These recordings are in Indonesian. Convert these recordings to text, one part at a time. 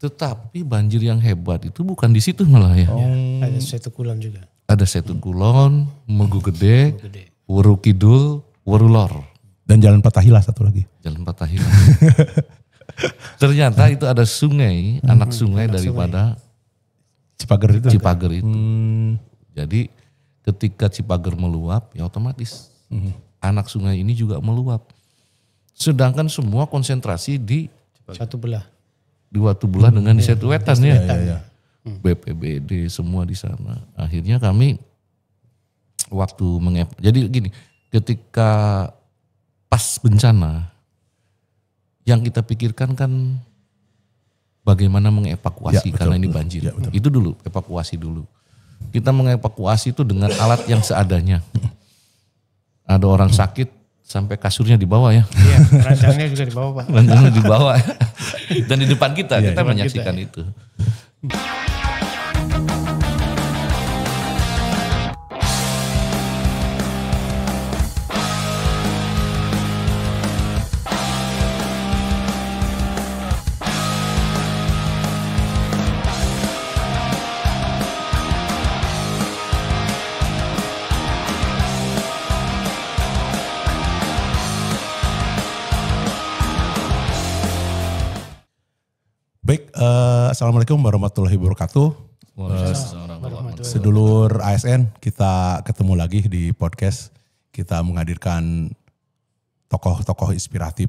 Tetapi banjir yang hebat itu bukan di situ malah ya. Ada Setu Kulon juga. Ada Setu Kulon, Mugu Gede, Weru Kidul, Weru Lor. Dan Jalan Patahila satu lagi. Jalan Patahila. Ternyata itu ada sungai, anak sungai daripada Cipager itu. Jadi ketika Cipager meluap ya otomatis anak sungai ini juga meluap. Sedangkan semua konsentrasi di Satu belah. di Watu Belah dengan di Setu Wetan ya. BPBD semua di sana. Akhirnya kami waktu jadi gini, ketika pas bencana yang kita pikirkan kan bagaimana mengevakuasi karena ini banjir. Itu dulu, evakuasi dulu. Kita mengevakuasi itu dengan alat yang seadanya. Ada orang sakit sampai kasurnya di bawah ya. Iya, ranjangnya juga di bawah Pak. Ranjangnya di bawah. Dan di depan kita menyaksikan itu. Baik, Assalamualaikum warahmatullahi wabarakatuh. Sedulur ASN, kita ketemu lagi di podcast. Kita menghadirkan tokoh-tokoh inspiratif.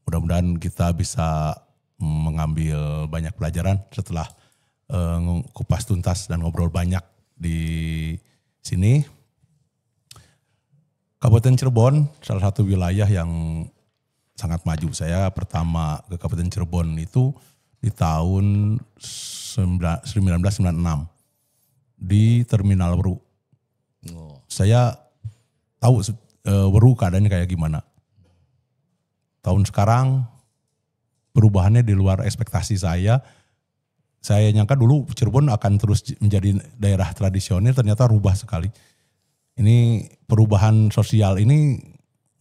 Mudah-mudahan kita bisa mengambil banyak pelajaran setelah kupas tuntas dan ngobrol banyak di sini. Kabupaten Cirebon salah satu wilayah yang sangat maju. Saya pertama ke Kabupaten Cirebon itu di tahun 1996 di Terminal Weru. Saya tahu Weru keadaannya kayak gimana. Tahun sekarang perubahannya di luar ekspektasi saya. Saya nyangka dulu Cirebon akan terus menjadi daerah tradisional, ternyata rubah sekali. Ini perubahan sosial ini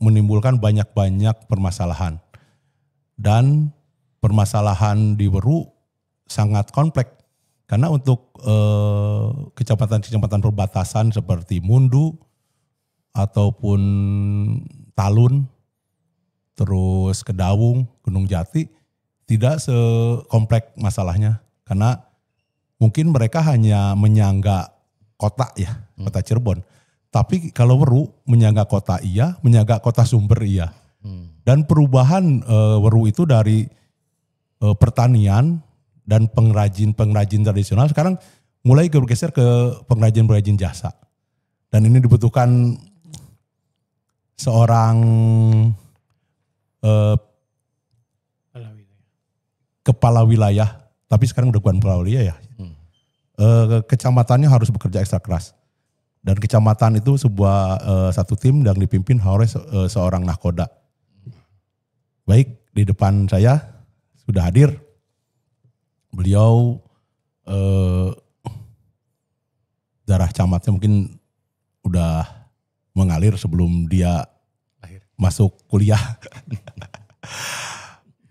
menimbulkan banyak-banyak permasalahan. Dan permasalahan di Weru sangat kompleks. Karena untuk kecamatan-kecamatan perbatasan seperti Mundu ataupun Talun, terus Kedawung, Gunung Jati, tidak sekompleks masalahnya. Karena mungkin mereka hanya menyangga kota ya, kota Cirebon. Tapi kalau Weru menyangga kota iya, menyangga kota Sumber iya. Dan perubahan Weru itu dari pertanian dan pengrajin tradisional sekarang mulai bergeser ke pengrajin jasa. Dan ini dibutuhkan seorang kepala wilayah, tapi sekarang udah bukan kepala wilayah ya. Kecamatannya harus bekerja ekstra keras. Dan kecamatan itu sebuah satu tim yang dipimpin oleh seorang nahkoda. Baik, di depan saya sudah hadir. Beliau darah camatnya mungkin udah mengalir sebelum dia masuk kuliah.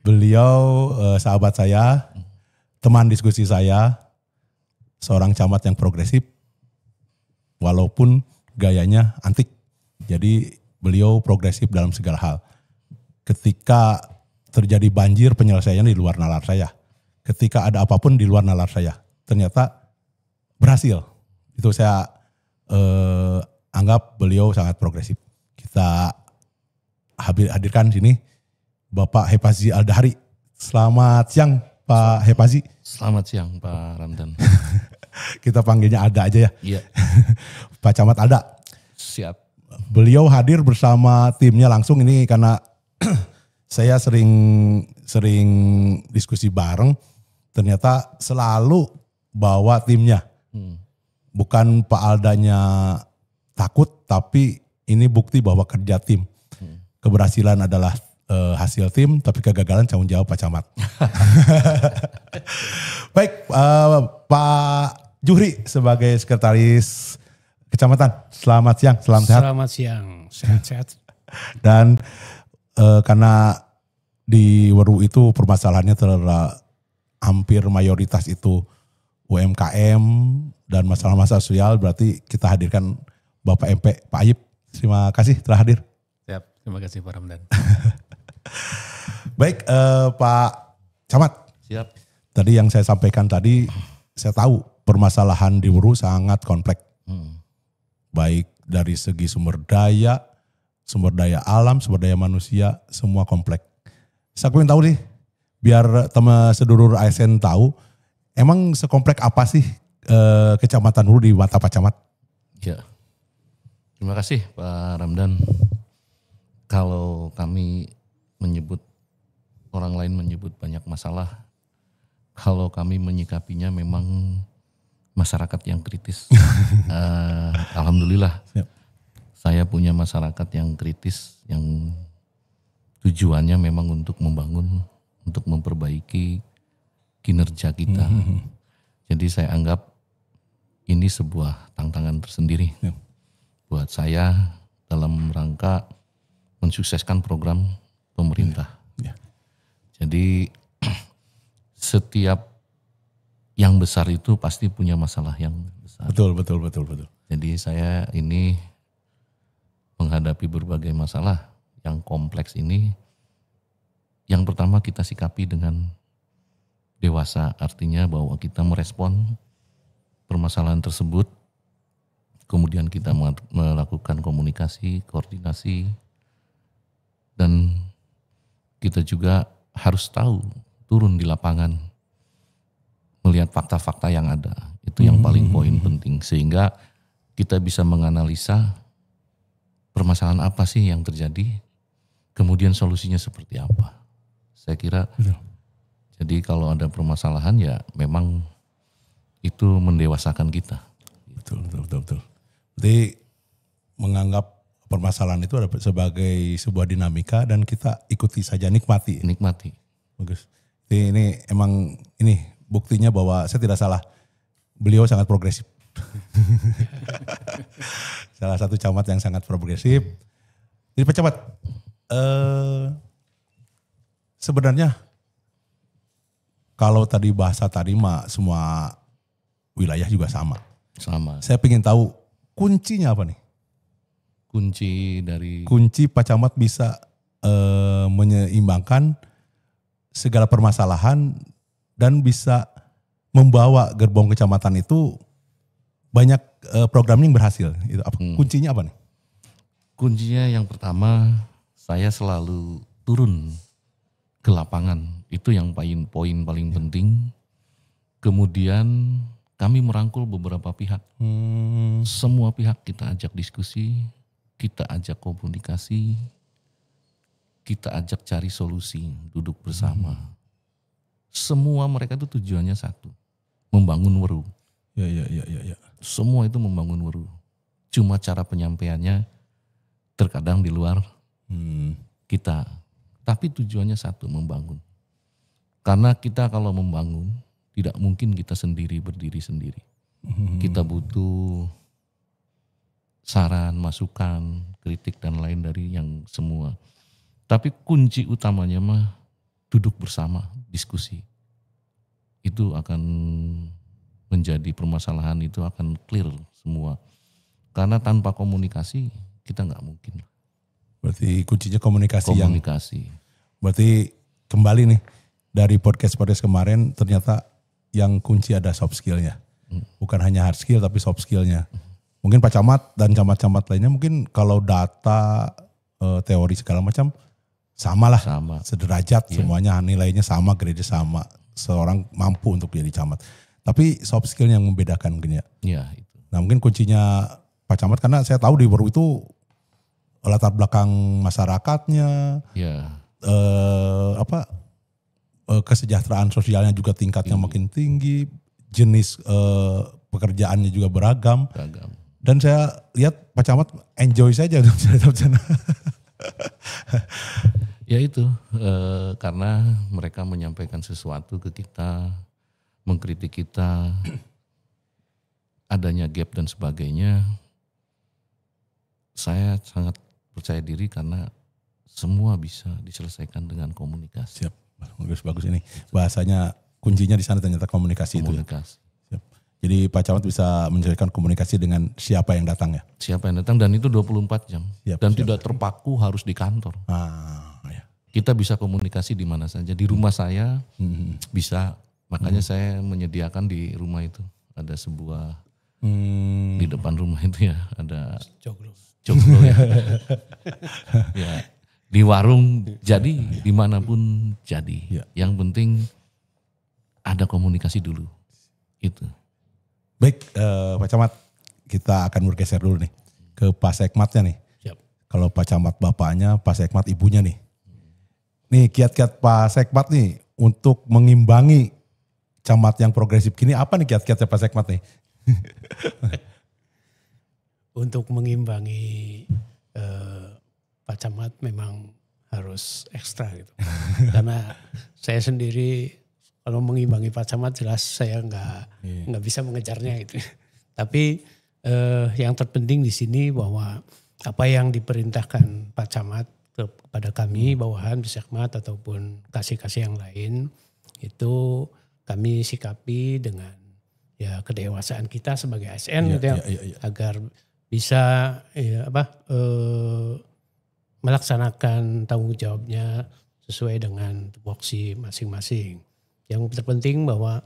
Beliau sahabat saya, teman diskusi saya, seorang camat yang progresif, walaupun gayanya antik. Jadi beliau progresif dalam segala hal. Ketika terjadi banjir, penyelesaiannya di luar nalar saya. Ketika ada apapun di luar nalar saya. Ternyata berhasil. Itu saya anggap beliau sangat progresif. Kita hadirkan sini Bapak Hepazi Aldahari. Selamat siang Pak Hepazi. Selamat siang Pak Ramdan. Kita panggilnya Alda aja ya. Iya. Pak Camat Alda. Siap. Beliau hadir bersama timnya langsung ini karena saya sering diskusi bareng. Ternyata selalu bawa timnya. Bukan Pak Aldanya takut, tapi ini bukti bahwa kerja tim. Keberhasilan adalah hasil tim, tapi kegagalan tanggung jawab Pak Camat. Baik, Pak Juhri sebagai sekretaris kecamatan. Selamat siang, salam sehat. Selamat siang, sehat-sehat. Dan karena di Weru itu permasalahannya hampir mayoritas itu UMKM dan masalah-masalah sosial, berarti kita hadirkan Bapak MP, Pak Ayib. Terima kasih telah hadir. Siap, terima kasih Pak Ramdan. Baik Pak Camat, Siap. tadi yang saya sampaikan tadi, saya tahu permasalahan di Weru sangat kompleks. Baik dari segi sumber daya alam, sumber daya manusia, semua kompleks. Saya pengen tahu nih, biar teman sedulur ASN tahu, emang sekompleks apa sih Kecamatan Weru di mata Pak Camat? Ya. Terima kasih Pak Ramdan. Kalau kami menyebut, orang lain menyebut banyak masalah, kalau kami menyikapinya memang masyarakat yang kritis. Alhamdulillah, Siap. saya punya masyarakat yang kritis, yang tujuannya memang untuk membangun, untuk memperbaiki kinerja kita. Jadi saya anggap ini sebuah tantangan tersendiri buat saya dalam rangka mensukseskan program pemerintah. Ya. Jadi setiap yang besar itu pasti punya masalah yang besar. Betul. Jadi saya ini menghadapi berbagai masalah yang kompleks ini. Yang pertama kita sikapi dengan dewasa, artinya bahwa kita merespon permasalahan tersebut. Kemudian kita melakukan komunikasi, koordinasi, dan kita juga harus tahu, turun di lapangan, melihat fakta-fakta yang ada. Itu yang paling poin penting. Sehingga kita bisa menganalisa permasalahan apa sih yang terjadi, kemudian solusinya seperti apa. Saya kira, jadi kalau ada permasalahan ya memang itu mendewasakan kita. Betul. Jadi menganggap permasalahan itu sebagai sebuah dinamika dan kita ikuti saja, nikmati. Nikmati. Bagus. Ini emang ini buktinya bahwa saya tidak salah. Beliau sangat progresif. Salah satu camat yang sangat progresif. Jadi Pak Camat, sebenarnya kalau tadi bahasa tadi mah semua wilayah juga sama. Sama. Saya ingin tahu kuncinya apa nih? Kunci Pak Camat bisa menyeimbangkan segala permasalahan dan bisa membawa gerbong kecamatan itu banyak program yang berhasil. Itu apa? Kuncinya apa nih? Kuncinya yang pertama, saya selalu turun ke lapangan. Itu yang poin paling penting. Kemudian kami merangkul beberapa pihak. Semua pihak kita ajak diskusi, kita ajak komunikasi, kita ajak cari solusi, duduk bersama. Semua mereka itu tujuannya satu, membangun Weru. Ya. Semua itu membangun Weru. Cuma cara penyampaiannya terkadang di luar kita. Tapi tujuannya satu, membangun. Karena kita kalau membangun, tidak mungkin kita berdiri sendiri. Kita butuh saran, masukan, kritik dan lain dari yang semua. Tapi kunci utamanya mah duduk bersama, diskusi. Itu akan menjadi permasalahan, itu akan clear semua. Karena tanpa komunikasi kita nggak mungkin. Berarti kuncinya komunikasi. Berarti kembali nih dari podcast kemarin ternyata yang kunci ada soft skillnya. Bukan hanya hard skill tapi soft skillnya. Mungkin Pak Camat dan camat-camat lainnya mungkin kalau data, teori segala macam sama lah. Sederajat semuanya, nilainya sama, grade sama. Seorang mampu untuk jadi camat. Tapi soft skill yang membedakan mungkin ya. Iya itu. Nah mungkin kuncinya Pak Camat karena saya tahu di Weru itu latar belakang masyarakatnya, kesejahteraan sosialnya juga tingkatnya makin tinggi, jenis pekerjaannya juga beragam. Dan saya lihat Pak Camat enjoy saja di sana. Ya itu, karena mereka menyampaikan sesuatu ke kita, mengkritik kita, adanya gap dan sebagainya. Saya sangat percaya diri karena semua bisa diselesaikan dengan komunikasi. Siap, bagus ini. Bahasanya kuncinya di sana ternyata komunikasi itu. Komunikasi. Siap. Jadi Pak Camat bisa menjalankan komunikasi dengan siapa yang datang ya. Siapa yang datang dan itu 24 jam. Siap, Dan siap. tidak terpaku harus di kantor. Ya. Kita bisa komunikasi di mana saja. Di rumah saya bisa. Makanya saya menyediakan di rumah itu ada sebuah di depan rumah itu ya ada joglo ya. Ya. Di warung jadi dimanapun jadi. Ya. Yang penting ada komunikasi dulu. Itu. Baik Pak Camat, kita akan bergeser dulu nih ke Pak Sekmatnya nih. Siap. Kalau Pak Camat bapaknya, Pak Sekmat ibunya nih. Nih kiat-kiat Pak Sekmat nih untuk mengimbangi camat yang progresif gini, apa nih kiat-kiatnya Pak Sekmat nih? Untuk mengimbangi Pak Camat memang harus ekstra gitu. Karena saya sendiri kalau mengimbangi Pak Camat jelas saya nggak bisa mengejarnya gitu. Tapi yang terpenting di sini bahwa apa yang diperintahkan Pak Camat kepada kami bawahan di Sekmat ataupun kasih-kasih yang lain itu kami sikapi dengan ya kedewasaan kita sebagai ASN gitu ya, agar bisa melaksanakan tanggung jawabnya sesuai dengan tupoksi masing-masing. Yang terpenting bahwa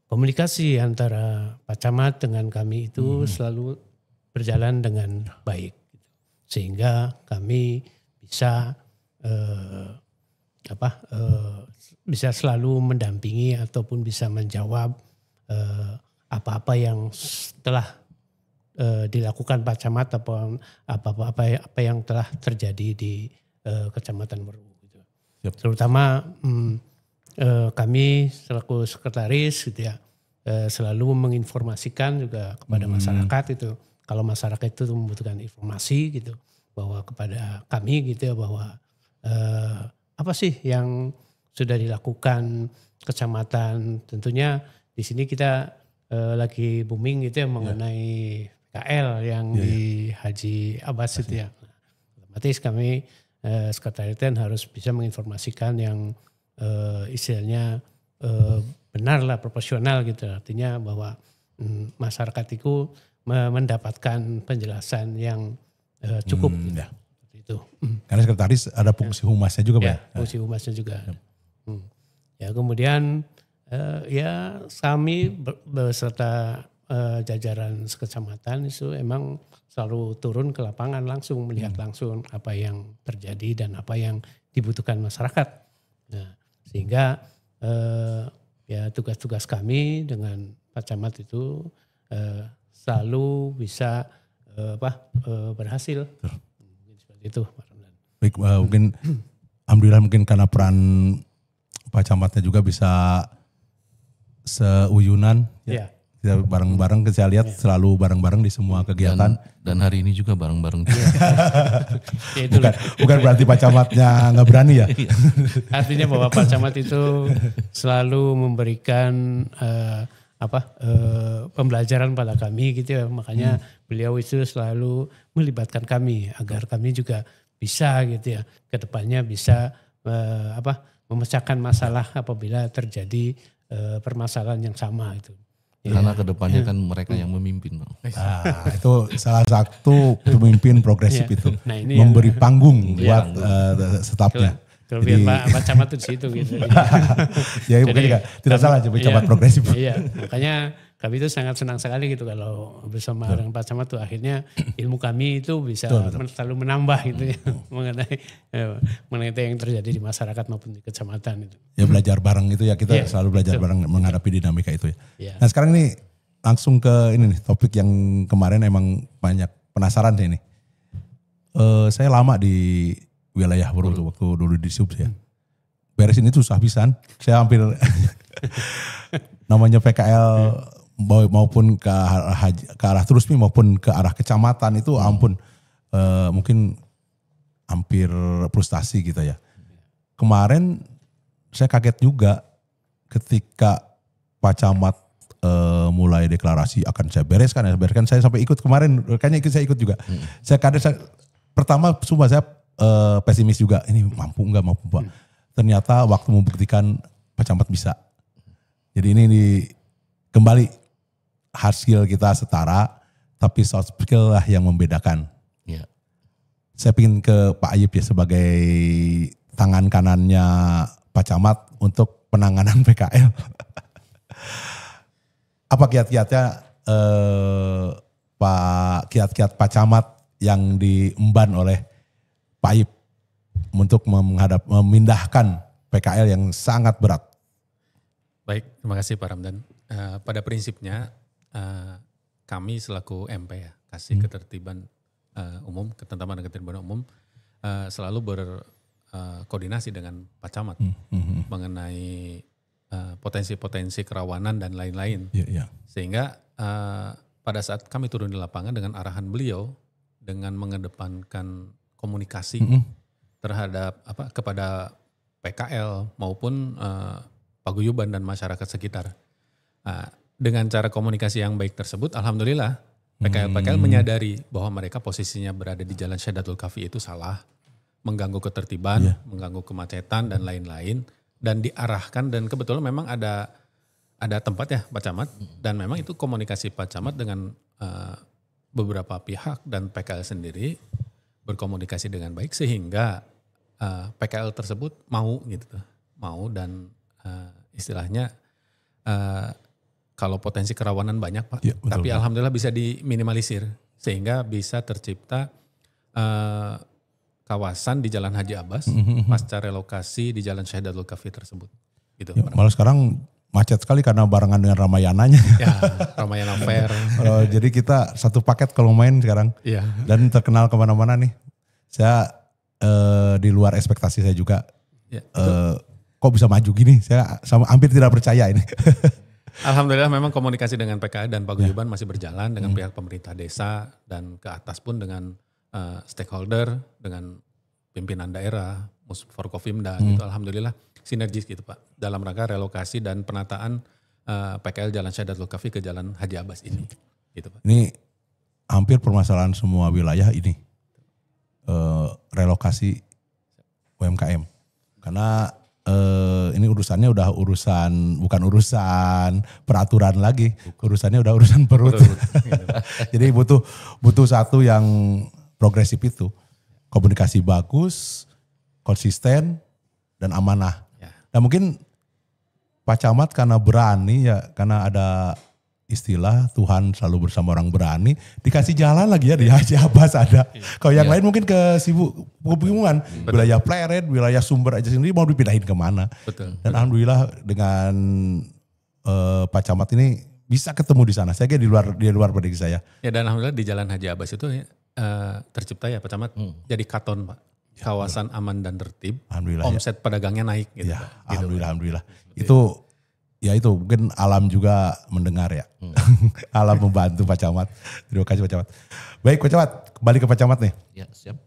komunikasi antara Pak Camat dengan kami itu selalu berjalan dengan baik, sehingga kami bisa bisa selalu mendampingi ataupun bisa menjawab apa-apa yang telah dilakukan Pak Camat ataupun apa yang telah terjadi di Kecamatan Meru. Gitu. Terutama kami selaku sekretaris gitu ya selalu menginformasikan juga kepada masyarakat itu. Kalau masyarakat itu membutuhkan informasi gitu bahwa kepada kami gitu ya bahwa apa sih yang sudah dilakukan kecamatan. Tentunya di sini kita lagi booming gitu ya mengenai PKL yang di Haji Abbas itu ya. Nah, otomatis kami sekretariat harus bisa menginformasikan yang istilahnya benar lah, proporsional gitu. Artinya bahwa masyarakat itu mendapatkan penjelasan yang cukup gitu. Itu. Karena sekretaris ada fungsi humasnya juga, Pak. Ya, fungsi humasnya juga. Ya, kemudian ya kami beserta jajaran sekecamatan itu emang selalu turun ke lapangan langsung melihat langsung apa yang terjadi dan apa yang dibutuhkan masyarakat. Nah, sehingga ya tugas-tugas kami dengan Pak Camat itu selalu bisa berhasil. Seperti itu, Pak Ramdan. Baik, mungkin alhamdulillah mungkin karena peran Pak Camatnya juga bisa seuyunan. Ya. Kita bareng-bareng, saya lihat selalu bareng-bareng di semua kegiatan. Dan hari ini juga bareng-bareng. Bukan berarti Pak Camatnya nggak berani ya? Artinya bahwa Pak Camat itu selalu memberikan pembelajaran pada kami gitu ya. Makanya beliau itu selalu melibatkan kami agar kami juga bisa gitu ya. Kedepannya bisa memecahkan masalah apabila terjadi permasalahan yang sama itu. Karena kedepannya kan mereka yang memimpin, Bang. Nah, itu salah satu pemimpin progresif itu. Nah, ini memberi panggung buat stafnya. Kelebihan Pak Camat itu di situ gitu. Ya mungkin juga tidak salah Pak Camat progresif. Iya, makanya kami itu sangat senang sekali gitu kalau bersama dengan Pak Camat tuh akhirnya ilmu kami itu bisa selalu menambah gitu ya mengenai yang terjadi di masyarakat maupun di kecamatan itu. Ya belajar bareng itu ya, kita selalu belajar bareng menghadapi dinamika itu ya. Nah sekarang ini langsung ke ini nih, topik yang kemarin emang banyak penasaran sih ini. Saya lama di wilayah Meru waktu dulu di sub ya. Beres ini susah pisan. Saya hampir namanya PKL maupun ke arah Trusmi maupun ke arah kecamatan itu ampun mungkin hampir frustasi gitu ya. Kemarin saya kaget juga ketika Pak Camat mulai deklarasi akan saya bereskan, saya sampai ikut kemarin, kayaknya saya ikut juga. Saya kaget, pertama sumpah saya pesimis juga, ini mampu nggak Pak. Ternyata waktu membuktikan Pak Camat bisa. Jadi ini kembali hard skill kita setara, tapi soft skill lah yang membedakan. Ya. Saya ingin ke Pak Ayub ya sebagai tangan kanannya Pak Camat untuk penanganan PKL. Apa kiat-kiatnya kiat-kiat Pak Camat yang diemban oleh Pak Ayub untuk memindahkan PKL yang sangat berat? Baik, terima kasih Pak Ramdan. Pada prinsipnya kami selaku MP ya, kasih ketertiban umum, ketentraman dan ketertiban umum selalu berkoordinasi dengan Pak Camat mengenai potensi-potensi kerawanan dan lain-lain. Sehingga pada saat kami turun di lapangan dengan arahan beliau dengan mengedepankan komunikasi terhadap kepada PKL maupun paguyuban dan masyarakat sekitar. Dengan cara komunikasi yang baik tersebut, alhamdulillah PKL menyadari bahwa mereka posisinya berada di Jalan Syahdatul Kafi itu salah, mengganggu ketertiban, mengganggu kemacetan dan lain-lain, dan diarahkan, dan kebetulan memang ada tempat ya Pak Camat, dan memang itu komunikasi Pak Camat dengan beberapa pihak dan PKL sendiri berkomunikasi dengan baik sehingga PKL tersebut mau dan istilahnya kalau potensi kerawanan banyak Pak, tapi alhamdulillah bisa diminimalisir sehingga bisa tercipta kawasan di Jalan Haji Abbas pasca relokasi di Jalan Syahdatul Kafi tersebut. Gitu. Malah sekarang macet sekali karena barengan dengan Ramayananya. Ya, Ramayana Fair. Jadi kita satu paket kalau main sekarang. Iya. Dan terkenal kemana-mana nih. Saya di luar ekspektasi saya juga. Ya, kok bisa maju gini? Saya hampir tidak percaya ini. Alhamdulillah memang komunikasi dengan PKL dan paguyuban masih berjalan dengan pihak pemerintah desa dan ke atas pun dengan stakeholder, dengan pimpinan daerah, Forkopimda gitu. Alhamdulillah sinergis gitu Pak dalam rangka relokasi dan penataan PKL Jalan Syahdatul Kafi ke Jalan Haji Abbas ini. Gitu Pak. Ini hampir permasalahan semua wilayah ini relokasi UMKM karena ini urusannya udah bukan urusan peraturan lagi, urusannya udah urusan perut. Jadi butuh satu yang progresif itu, komunikasi bagus, konsisten dan amanah. Nah mungkin Pak Camat karena berani ya, karena ada istilah Tuhan selalu bersama orang berani, dikasih jalan lagi ya di Haji Abbas ada. Kalau yang lain mungkin kebingungan, wilayah Pleret, wilayah Sumber aja sendiri mau dipindahin kemana. Dan alhamdulillah dengan Pak Camat ini bisa ketemu di sana. Saya kira di luar prediksi saya. Ya dan alhamdulillah di Jalan Haji Abbas itu tercipta ya Pak Camat jadi katon Pak. Kawasan aman dan tertib. Alhamdulillah. Omset pedagangnya naik gitu. Ya, Pak. alhamdulillah. Itu mungkin alam juga mendengar ya. Alam membantu Pak Camat. Terima kasih Pak Camat. Baik Pak Camat, kembali ke Pak Camat nih. Ya, siap.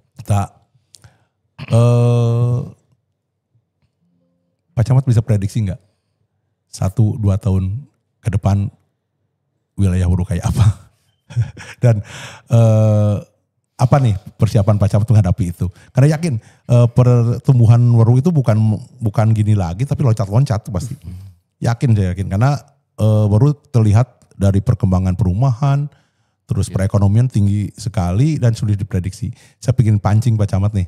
Pak Camat bisa prediksi nggak 1-2 tahun ke depan wilayah Waru kayak apa? Dan apa nih persiapan Pak Camat menghadapi itu? Karena yakin pertumbuhan Waru itu bukan gini lagi, tapi loncat-loncat pasti. Saya yakin karena baru terlihat dari perkembangan perumahan, terus perekonomian tinggi sekali dan sulit diprediksi. Saya ingin pancing Pak Camat nih.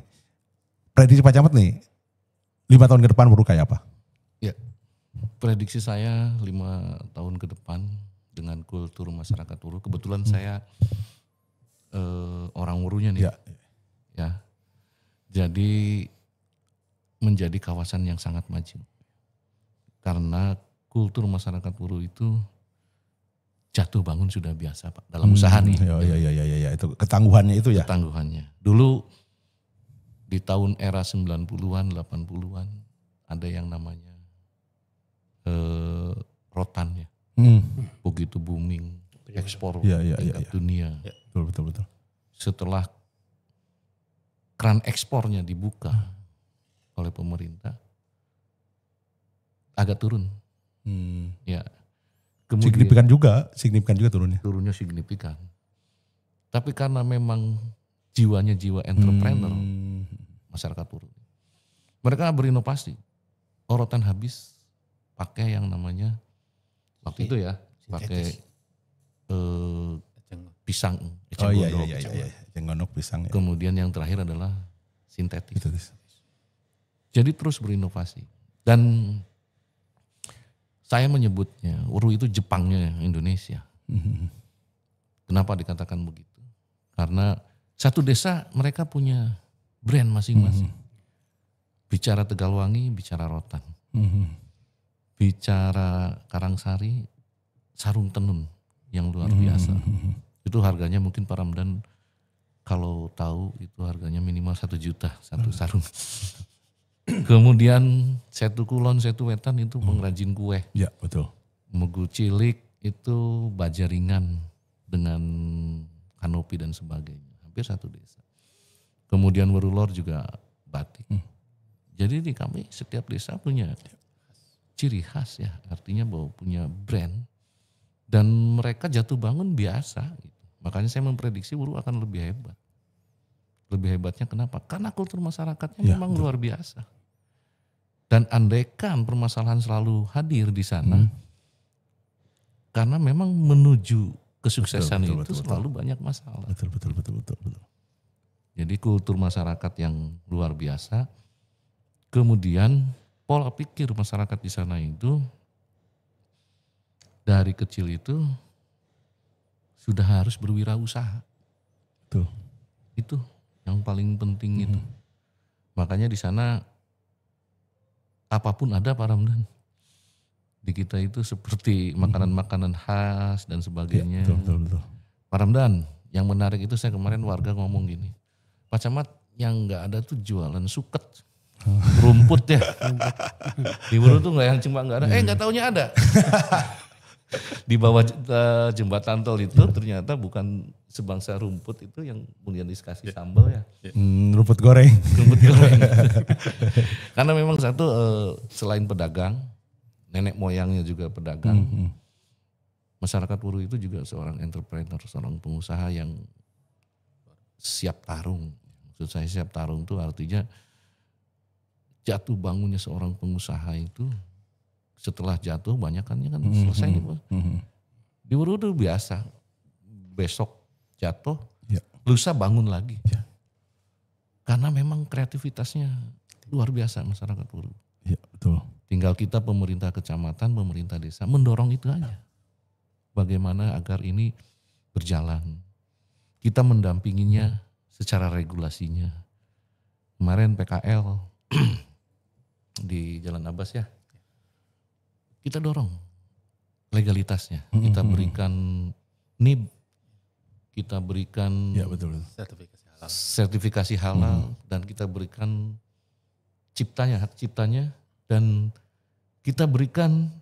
Prediksi Pak Camat nih, 5 tahun ke depan baru kayak apa? Ya, prediksi saya 5 tahun ke depan dengan kultur masyarakat Wuru. Kebetulan saya orang Wurunya nih. Ya. Jadi menjadi kawasan yang sangat maju. Karena kultur masyarakat Wuru itu jatuh bangun sudah biasa Pak dalam usaha nih. Ya, itu ketangguhannya itu ya. Ketangguhannya. Dulu di tahun era 90-an, 80-an ada yang namanya rotan ya. Begitu booming ekspor tingkat dunia. Betul. Setelah keran ekspornya dibuka oleh pemerintah agak turun. Ya. Kemudian signifikan juga turunnya. Turunnya signifikan. Tapi karena memang jiwanya jiwa entrepreneur masyarakat Wuru. Mereka berinovasi. Rotan habis, pakai yang namanya waktu itu ya pakai pisang. Oh iya, eceng gondok pisang. Ya. Kemudian yang terakhir adalah sintetis. Jadi terus berinovasi. Dan saya menyebutnya Wuru itu Jepangnya Indonesia. Kenapa dikatakan begitu? Karena satu desa mereka punya brand masing-masing. Bicara Tegalwangi, bicara rotan. Bicara Karangsari, sarung tenun yang luar biasa. Itu harganya mungkin Pak Ramdan kalau tahu itu harganya minimal 1 juta satu sarung. Kemudian Setu Kulon, Setu Wetan itu pengrajin kue. Ya betul. Mugu Cilik itu baja ringan dengan kanopi dan sebagainya. Hampir satu desa. Kemudian Werulor juga batik. Jadi di kami setiap desa punya ciri khas ya. Artinya bahwa punya brand. Dan mereka jatuh bangun biasa. Gitu. Makanya saya memprediksi Wuru akan lebih hebat. Lebih hebatnya kenapa? Karena kultur masyarakatnya memang luar biasa. Dan andaikan permasalahan selalu hadir di sana, karena memang menuju kesuksesan betul, selalu banyak masalah. Betul. Jadi kultur masyarakat yang luar biasa. Kemudian pola pikir masyarakat di sana itu dari kecil itu sudah harus berwirausaha. Betul. Itu yang paling penting itu. Makanya di sana apapun ada Pak Ramdan. Di kita itu seperti makanan-makanan khas dan sebagainya. Ya, betul. Pak Ramdan, yang menarik itu saya kemarin warga ngomong gini. Pak Camat yang gak ada tuh jualan suket. Rumput ya. Di Wuru tuh gak yang cuma gak ada. Gak taunya ada. Di bawah jembatan tol itu ternyata bukan sebangsa rumput itu yang kemudian dikasih sambal ya. Rumput goreng. Karena memang satu selain pedagang, nenek moyangnya juga pedagang. Masyarakat Wuru itu juga seorang entrepreneur, seorang pengusaha yang siap tarung. Maksud saya siap tarung itu artinya jatuh bangunnya seorang pengusaha itu setelah jatuh banyakannya kan selesai nih Bos. Di Wuru itu biasa. Besok jatuh, lusa bangun lagi. Karena memang kreativitasnya luar biasa masyarakat Wuru. Iya, betul. Tinggal kita pemerintah kecamatan, pemerintah desa mendorong itu aja. Bagaimana agar ini berjalan. Kita mendampinginya secara regulasinya. Kemarin PKL di Jalan Abbas ya. Kita dorong legalitasnya. Kita berikan NIB, kita berikan sertifikasi halal dan kita berikan hak ciptanya dan kita berikan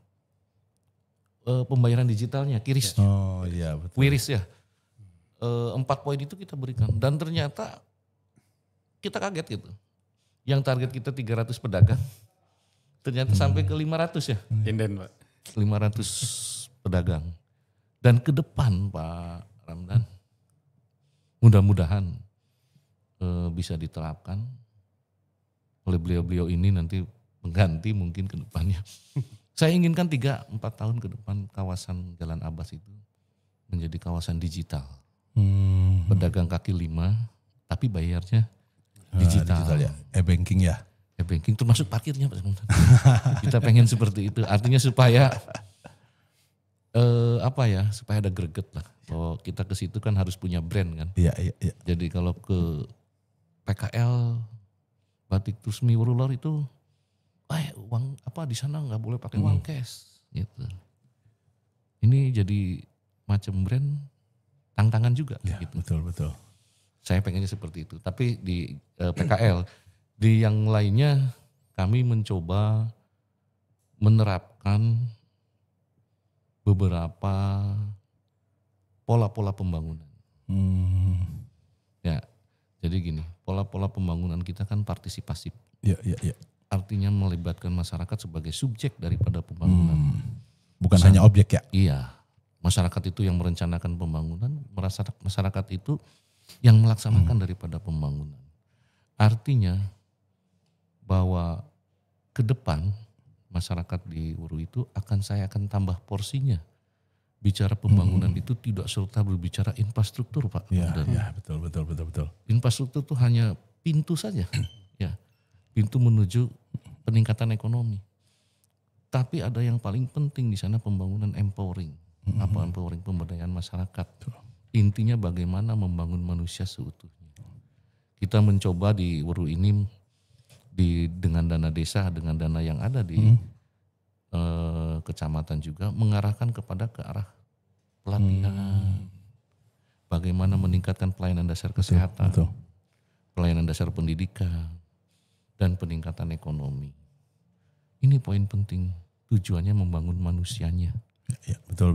pembayaran digitalnya, QRIS. Oh iya betul. QRIS ya. 4 poin itu kita berikan dan ternyata kita kaget gitu. Yang target kita 300 pedagang. Ternyata sampai ke 500 ya. Inden Pak. 500 pedagang. Dan ke depan Pak Ramdan, mudah-mudahan bisa diterapkan oleh beliau-beliau ini nanti mengganti mungkin ke depannya. Saya inginkan 3-4 tahun ke depan kawasan Jalan Abbas itu menjadi kawasan digital. Pedagang kaki 5 tapi bayarnya digital ya. E-banking ya. E-banking termasuk parkirnya Pak. Kita pengen seperti itu. Artinya supaya supaya ada greget lah. Bahwa kita ke situ kan harus punya brand kan. Iya. Jadi kalau ke PKL Batik Tusmi Werulor itu uang di sana nggak boleh pakai uang cash gitu. Ini jadi macam brand tantangan juga ya, gitu. Betul. Saya pengennya seperti itu. Tapi di PKL di yang lainnya kami mencoba menerapkan beberapa pola-pola pembangunan. Ya, jadi gini, pola-pola pembangunan kita kan partisipasi. Iya. Artinya melibatkan masyarakat sebagai subjek daripada pembangunan. Bukan hanya objek ya? Iya, masyarakat itu yang merencanakan pembangunan, masyarakat itu yang melaksanakan daripada pembangunan. Artinya bahwa ke depan masyarakat di Wuru itu saya akan tambah porsinya. Bicara pembangunan itu tidak serta berbicara infrastruktur, Pak. Iya, betul. Infrastruktur itu hanya pintu saja, ya, pintu menuju peningkatan ekonomi. Tapi ada yang paling penting di sana, pembangunan empowering, empowering, pemberdayaan masyarakat. Intinya bagaimana membangun manusia seutuhnya. Kita mencoba di Wuru ini dengan dana desa, dengan dana yang ada di kecamatan juga mengarahkan ke arah pelatihan. Bagaimana meningkatkan pelayanan dasar kesehatan, pelayanan dasar pendidikan, dan peningkatan ekonomi. Ini poin penting, tujuannya membangun manusianya. Ya, betul.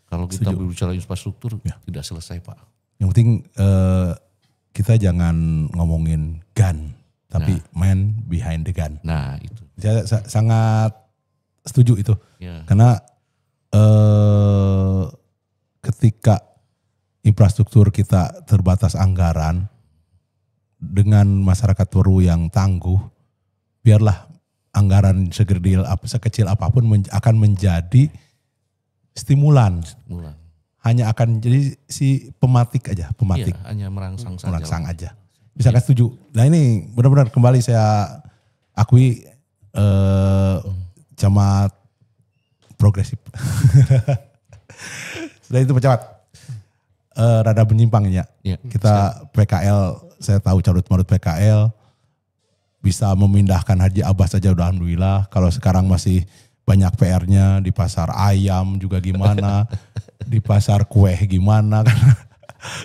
Kalau kita berbicara infrastruktur, tidak selesai, Pak. Yang penting kita jangan ngomongin gun, tapi man behind the gun. Nah itu. Saya sangat setuju itu. Ya. Karena ketika infrastruktur kita terbatas anggaran, dengan masyarakat Wuru yang tangguh, biarlah anggaran sekecil apapun akan menjadi stimulan. Hanya akan jadi si pematik aja. Iya, hanya merangsang aja. Misalkan setuju. Nah ini benar-benar kembali saya akui camat progresif. Setelah itu pecamat. Rada menyimpangnya. Ya, kita PKL, saya tahu carut marut PKL bisa memindahkan Haji Abbas saja udah alhamdulillah. Kalau sekarang masih banyak PR-nya di pasar ayam juga gimana, di pasar kue gimana kan.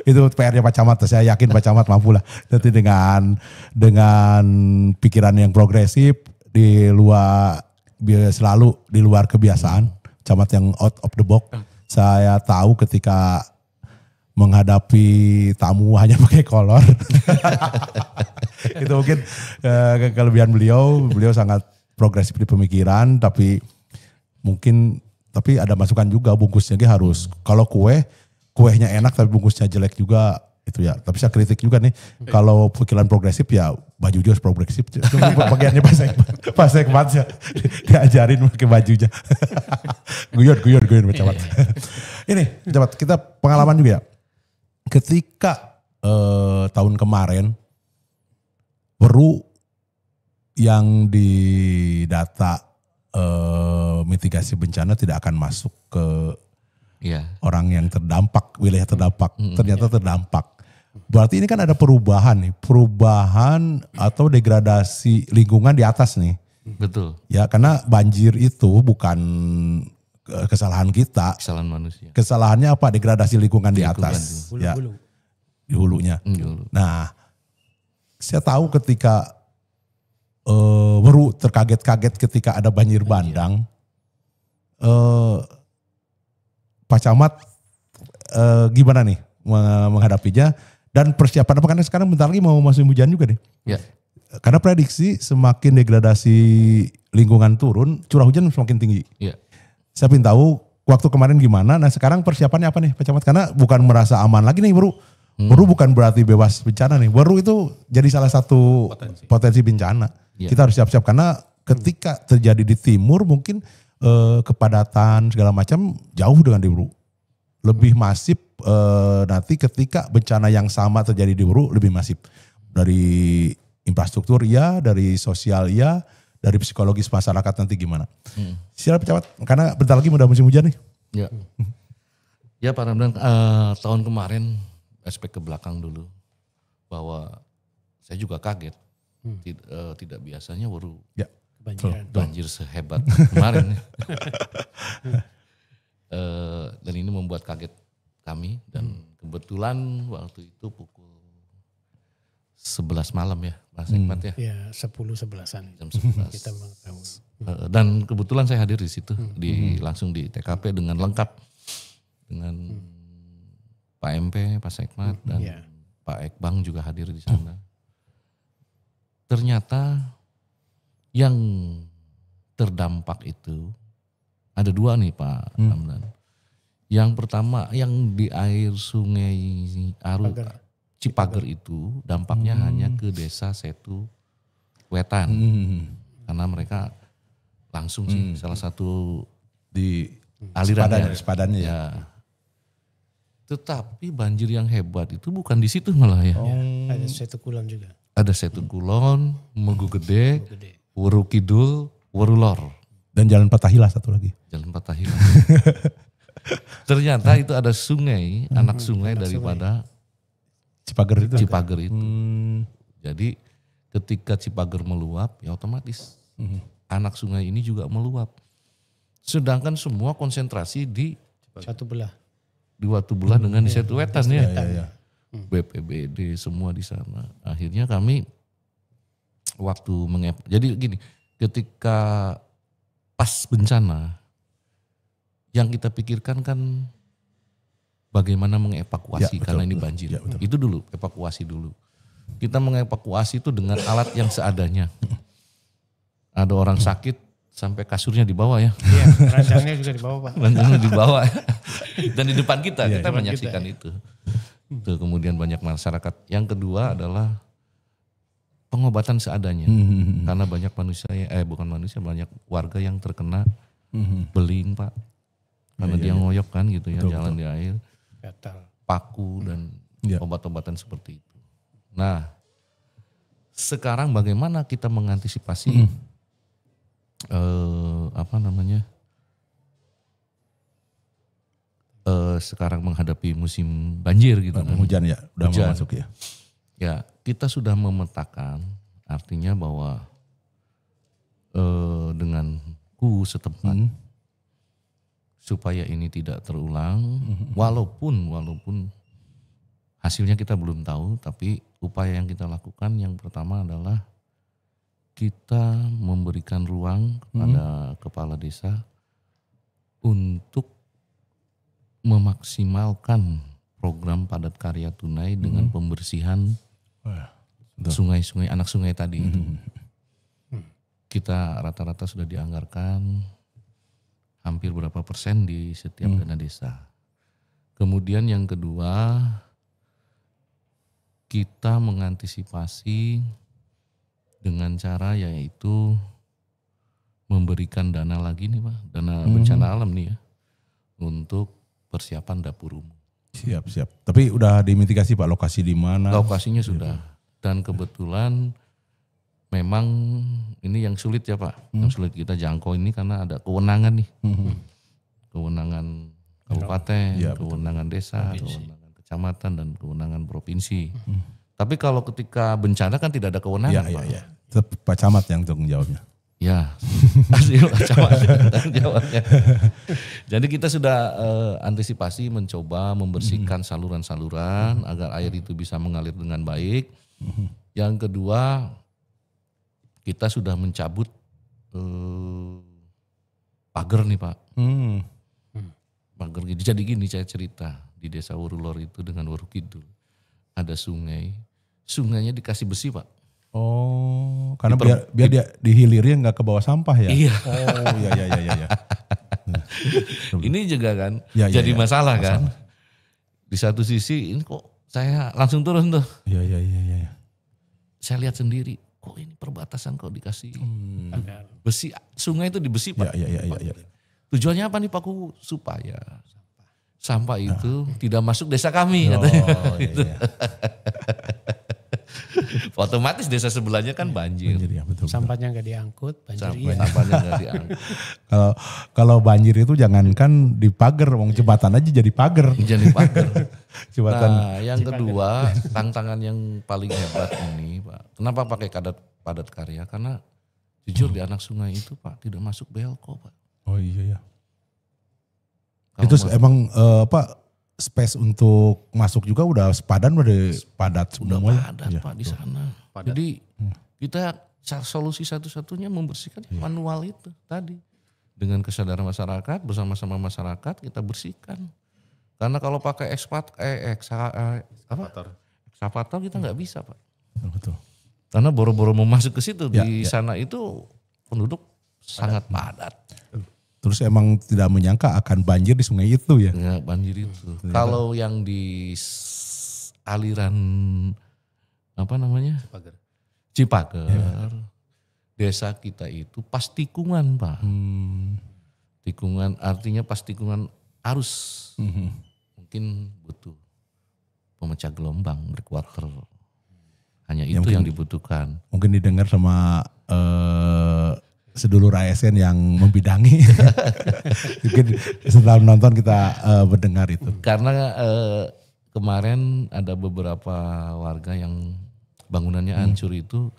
Itu PR-nya Pak Camat, saya yakin Pak Camat mampu lah. Nanti dengan pikiran yang progresif selalu di luar kebiasaan, Camat yang out of the box. Saya tahu ketika menghadapi tamu hanya pakai kolor. Itu mungkin kelebihan beliau sangat progresif di pemikiran, tapi ada masukan juga bungkusnya harus. Kalau kuehnya enak tapi bungkusnya jelek juga itu ya. Tapi saya kritik juga nih, kalau pikiran progresif ya baju juga harus progresif. Itu bagiannya pas Ekmat ya diajarin pakai bajunya. guyon pejabat. Ini pejabat, kita pengalaman juga ya. Ketika tahun kemarin Wuru yang didata mitigasi bencana tidak akan masuk ke orang yang terdampak, wilayah terdampak, ternyata terdampak. Berarti ini kan ada perubahan atau degradasi lingkungan di atas nih. Betul. Ya, karena banjir itu bukan kesalahan kita. Kesalahan manusia. Kesalahannya apa? Degradasi lingkungan di atas. Ya, di hulunya. Nah, saya tahu ketika Wuru terkaget-kaget ketika ada banjir bandang. Pak Camat gimana nih menghadapinya dan persiapan apa, karena sekarang bentar lagi mau musim hujan juga nih. Ya. Karena prediksi semakin degradasi lingkungan turun, curah hujan semakin tinggi. Ya. Saya ingin tahu waktu kemarin gimana, nah sekarang persiapannya apa nih Pak Camat? Karena bukan merasa aman lagi nih Wuru. Wuru bukan berarti bebas bencana nih. Wuru itu jadi salah satu potensi bencana. Ya. Kita harus siap-siap karena ketika terjadi di timur mungkin kepadatan segala macam jauh dengan di Wuru. Lebih masif nanti ketika bencana yang sama terjadi di Wuru lebih masif. Dari infrastruktur ya, dari sosial ya, dari psikologis masyarakat nanti gimana. Silakan pejabat, karena bentar lagi udah musim hujan nih. Ya, ya Pak Ramdan, tahun kemarin aspek ke belakang dulu. Bahwa saya juga kaget. Tidak biasanya Wuru banjir sehebat kemarin. Dan ini membuat kaget kami. Dan kebetulan waktu itu pukul 11 malam ya, Mas Ekmat ya. Ya, 10-11an. Jam 11. Kita mengetahui. Dan kebetulan saya hadir di situ, langsung di TKP dengan lengkap. Dengan Pak MP, Pak Sekmat, dan Pak Ekbang juga hadir di sana. Ternyata yang terdampak itu ada dua nih Pak Ramdan. Yang pertama yang di air sungai Cipager itu dampaknya hanya ke desa Setu Wetan. Karena mereka langsung sih salah satu Di alirannya. sepadannya ya. Ya. Tetapi banjir yang hebat itu bukan di situ malah ya. Ada Setu Kulon juga. Ada Setu Kulon, Mugu Gede, Gede. Weru Kidul, Weru Lor. Dan Jalan Patahila satu lagi. Jalan Patahila. Ternyata itu ada sungai, anak sungai daripada Cipager itu. Cipager itu. Jadi ketika Cipager meluap ya otomatis anak sungai ini juga meluap. Sedangkan semua konsentrasi di Satu belah. Watu Belah dengan di Setu Wetan ya. Iya. BPBD semua di sana. Akhirnya kami waktu jadi gini, ketika pas bencana yang kita pikirkan kan bagaimana mengevakuasi Ya, betul, karena ini betul. banjir. Ya, betul. Itu dulu, evakuasi dulu. Kita mengevakuasi itu dengan alat yang seadanya. Ada orang sakit sampai kasurnya di bawah ya. Iya, ranjangnya juga di bawah Pak. Ranjangnya di bawah ya. Dan di depan kita, Iya, kita depan menyaksikan kita, itu. Tuh, kemudian banyak masyarakat. Yang kedua adalah pengobatan seadanya. Karena banyak manusia, bukan manusia, banyak warga yang terkena beling Pak. Karena dia ngoyok kan gitu ya, Betul, jalan di air. Gatal. Paku dan Ya. obat-obatan seperti itu. Nah, sekarang bagaimana kita mengantisipasi sekarang menghadapi musim banjir gitu kan. Hujan ya, udah Hujan. mau masuk ya. Ya, kita sudah memetakan, artinya bahwa dengan setempat supaya ini tidak terulang, walaupun hasilnya kita belum tahu, tapi upaya yang kita lakukan yang pertama adalah kita memberikan ruang kepada kepala desa untuk memaksimalkan program padat karya tunai dengan pembersihan sungai-sungai, anak sungai tadi itu. Kita rata-rata sudah dianggarkan hampir berapa persen di setiap dana desa. Kemudian yang kedua, kita mengantisipasi dengan cara yaitu memberikan dana lagi nih Pak, dana bencana alam nih ya, untuk persiapan dapur umum. Siap. Tapi udah dimitigasi Pak, lokasi di mana? Lokasinya sudah. Dan kebetulan memang ini yang sulit ya Pak, yang sulit kita jangkau ini karena ada kewenangan nih. Kewenangan kabupaten, Ya, betul. kewenangan desa, kewenangan kecamatan, dan kewenangan provinsi. Tapi kalau ketika bencana kan tidak ada kewenangan Pak. Iya. Tetap Pak Camat yang tanggung jawabnya. Ya, pasti Pak Camat tanggung jawabnya. Jadi kita sudah antisipasi mencoba membersihkan saluran-saluran agar air itu bisa mengalir dengan baik. Yang kedua, kita sudah mencabut pagar nih Pak. Pagar gini. Jadi gini saya cerita, di desa Worulor itu dengan Weru Kidul ada sungai. Sungainya dikasih besi Pak. Oh, karena biar dia dihilirnya nggak ke bawah sampah ya? Iya. Oh, iya. Ini juga kan Ya, jadi ya. masalah kan. Di satu sisi ini kok saya langsung turun tuh. Iya. Saya lihat sendiri, kok ini perbatasan kok dikasih Pagar. besi. Sungai itu di besi Pak. Iya. Tujuannya apa nih Pak Kuku? Supaya sampah itu tidak masuk desa kami katanya. Oh, iya. Otomatis desa sebelahnya kan banjir. Banjir ya, betul. Sampahnya nggak diangkut, banjir iya. Sampahnya nggak diangkut. Kalau banjir itu jangankan di pagar, wong jembatan aja jadi pagar. Jadi pagar. Jembatan. Nah, yang kedua, tantangan yang paling hebat ini, Pak. Kenapa pakai padat karya? Karena jujur di anak sungai itu, Pak, tidak masuk belko, Pak. Oh iya ya. Kalau Itu masuk- emang space untuk masuk juga udah padat udah semua. padat, Iya, Pak, di betul. sana. Padat. Jadi kita solusi satu-satunya membersihkan manual itu tadi. Dengan kesadaran masyarakat, bersama-sama masyarakat kita bersihkan. Karena kalau pakai ekskavator kita nggak bisa, Pak. Betul. Karena boro-boro mau masuk ke situ Ya, di ya. sana itu penduduk sangat padat. Terus emang tidak menyangka akan banjir di sungai itu ya. Ya, banjir itu. Kalau yang di aliran apa namanya? Pagar. Cipager, desa kita itu pas tikungan Pak. Tikungan artinya pas tikungan arus. Mungkin butuh pemecah gelombang, breakwater. Hanya itu yang dibutuhkan. Mungkin didengar sama sedulur ASN yang membidangi. Mungkin setelah menonton kita mendengar itu. Karena kemarin ada beberapa warga yang bangunannya hancur itu,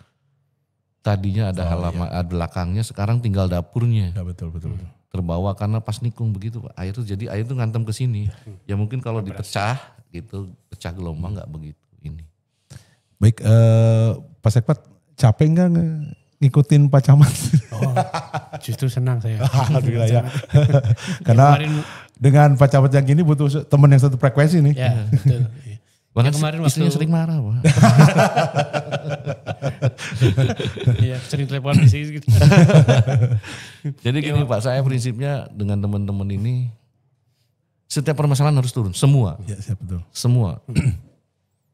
tadinya ada halaman ada belakangnya, sekarang tinggal dapurnya. Ya, betul. Terbawa karena pas nikung begitu Pak. Air itu ngantem ke sini. Ya mungkin kalau dipecah gitu, pecah gelombang nggak begitu ini. Baik, Pak Sekpat, capek nggak ngikutin Pak Camat? Oh, justru senang saya. Alhamdulillah ya. Karena dengan Pak Camat yang gini butuh teman yang satu frekuensi nih. Ya, betul. Bahkan kemarin istrinya waktu- sering marah Pak. Iya, sering telepon di sini gitu. Jadi gini Pak, saya prinsipnya dengan teman-teman ini, setiap permasalahan harus turun, semua. Ya, siap, betul. Semua.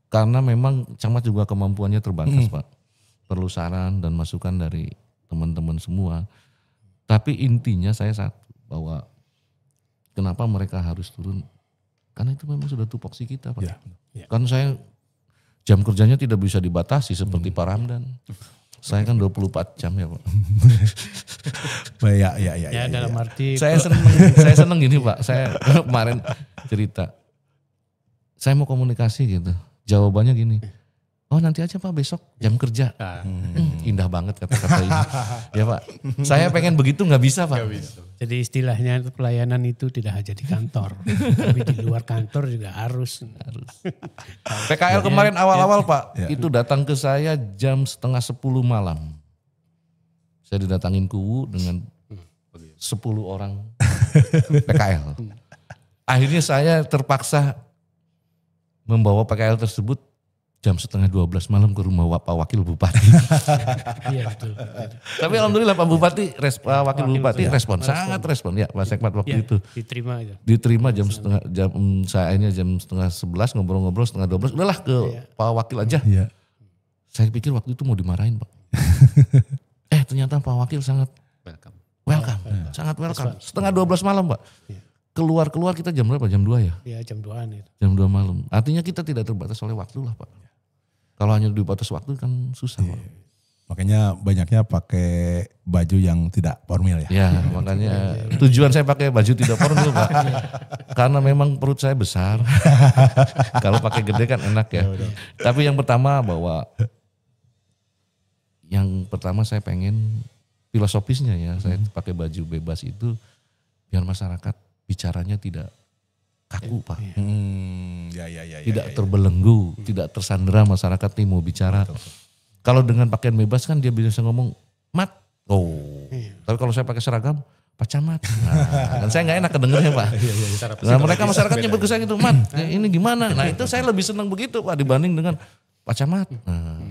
Karena memang camat juga kemampuannya terbatas Pak. Perlu saran dan masukan dari teman-teman semua. Tapi intinya saya satu, bahwa kenapa mereka harus turun, karena itu memang sudah tupoksi kita Pak. Ya. Kan saya jam kerjanya tidak bisa dibatasi seperti Pak Ramdan. Saya kan 24 jam ya Pak. Ya, dalam arti Saya seneng gini Pak, saya kemarin cerita, saya mau komunikasi gitu, jawabannya gini, oh nanti aja Pak besok jam kerja. Indah banget kata-kata ini. Ya Pak, saya pengen begitu nggak bisa Pak. jadi istilahnya pelayanan itu tidak hanya di kantor, tapi di luar kantor juga harus. PKL kemarin awal-awal Pak, itu datang ke saya jam 9:30 malam. Saya didatangin kuwu dengan 10 orang PKL. Akhirnya saya terpaksa membawa PKL tersebut jam 11:30 malam ke rumah Pak Wakil Bupati. Iya betul. Tapi alhamdulillah Pak Bupati, Wakil Bupati respon, sangat respon ya Pak Sekmat waktu Ya, itu. diterima itu. Diterima jam 11:30 ngobrol-ngobrol 11:30, udahlah ke Pak Wakil aja. Iya. Saya pikir waktu itu mau dimarahin Pak. Ternyata Pak Wakil sangat welcome, sangat welcome. 11:30 malam Pak. Keluar kita jam berapa? Jam 2 ya? Ya jam 2-an itu. Jam 2 malam. Artinya kita tidak terbatas oleh waktu lah Pak. Kalau hanya dibatas waktu kan susah Pak. Makanya banyaknya pakai baju yang tidak formal ya. Ya makanya tujuan saya pakai baju tidak formal Pak. Karena memang perut saya besar. Kalau pakai gede kan enak ya. Tapi yang pertama saya pengen filosofisnya ya. Saya pakai baju bebas itu biar masyarakat bicaranya tidak kaku Pak. Tidak terbelenggu, tidak tersandera masyarakat nih mau bicara. Kalau dengan pakaian bebas kan dia bisa ngomong, Mat. Tapi kalau saya pakai seragam, Pak Camat. Nah, kan saya nggak enak kedengernya Pak. Nah mereka masyarakat nyebut ke saya gitu, Mat ini gimana? Nah itu saya lebih senang begitu Pak dibanding dengan Pak Camat. Nah,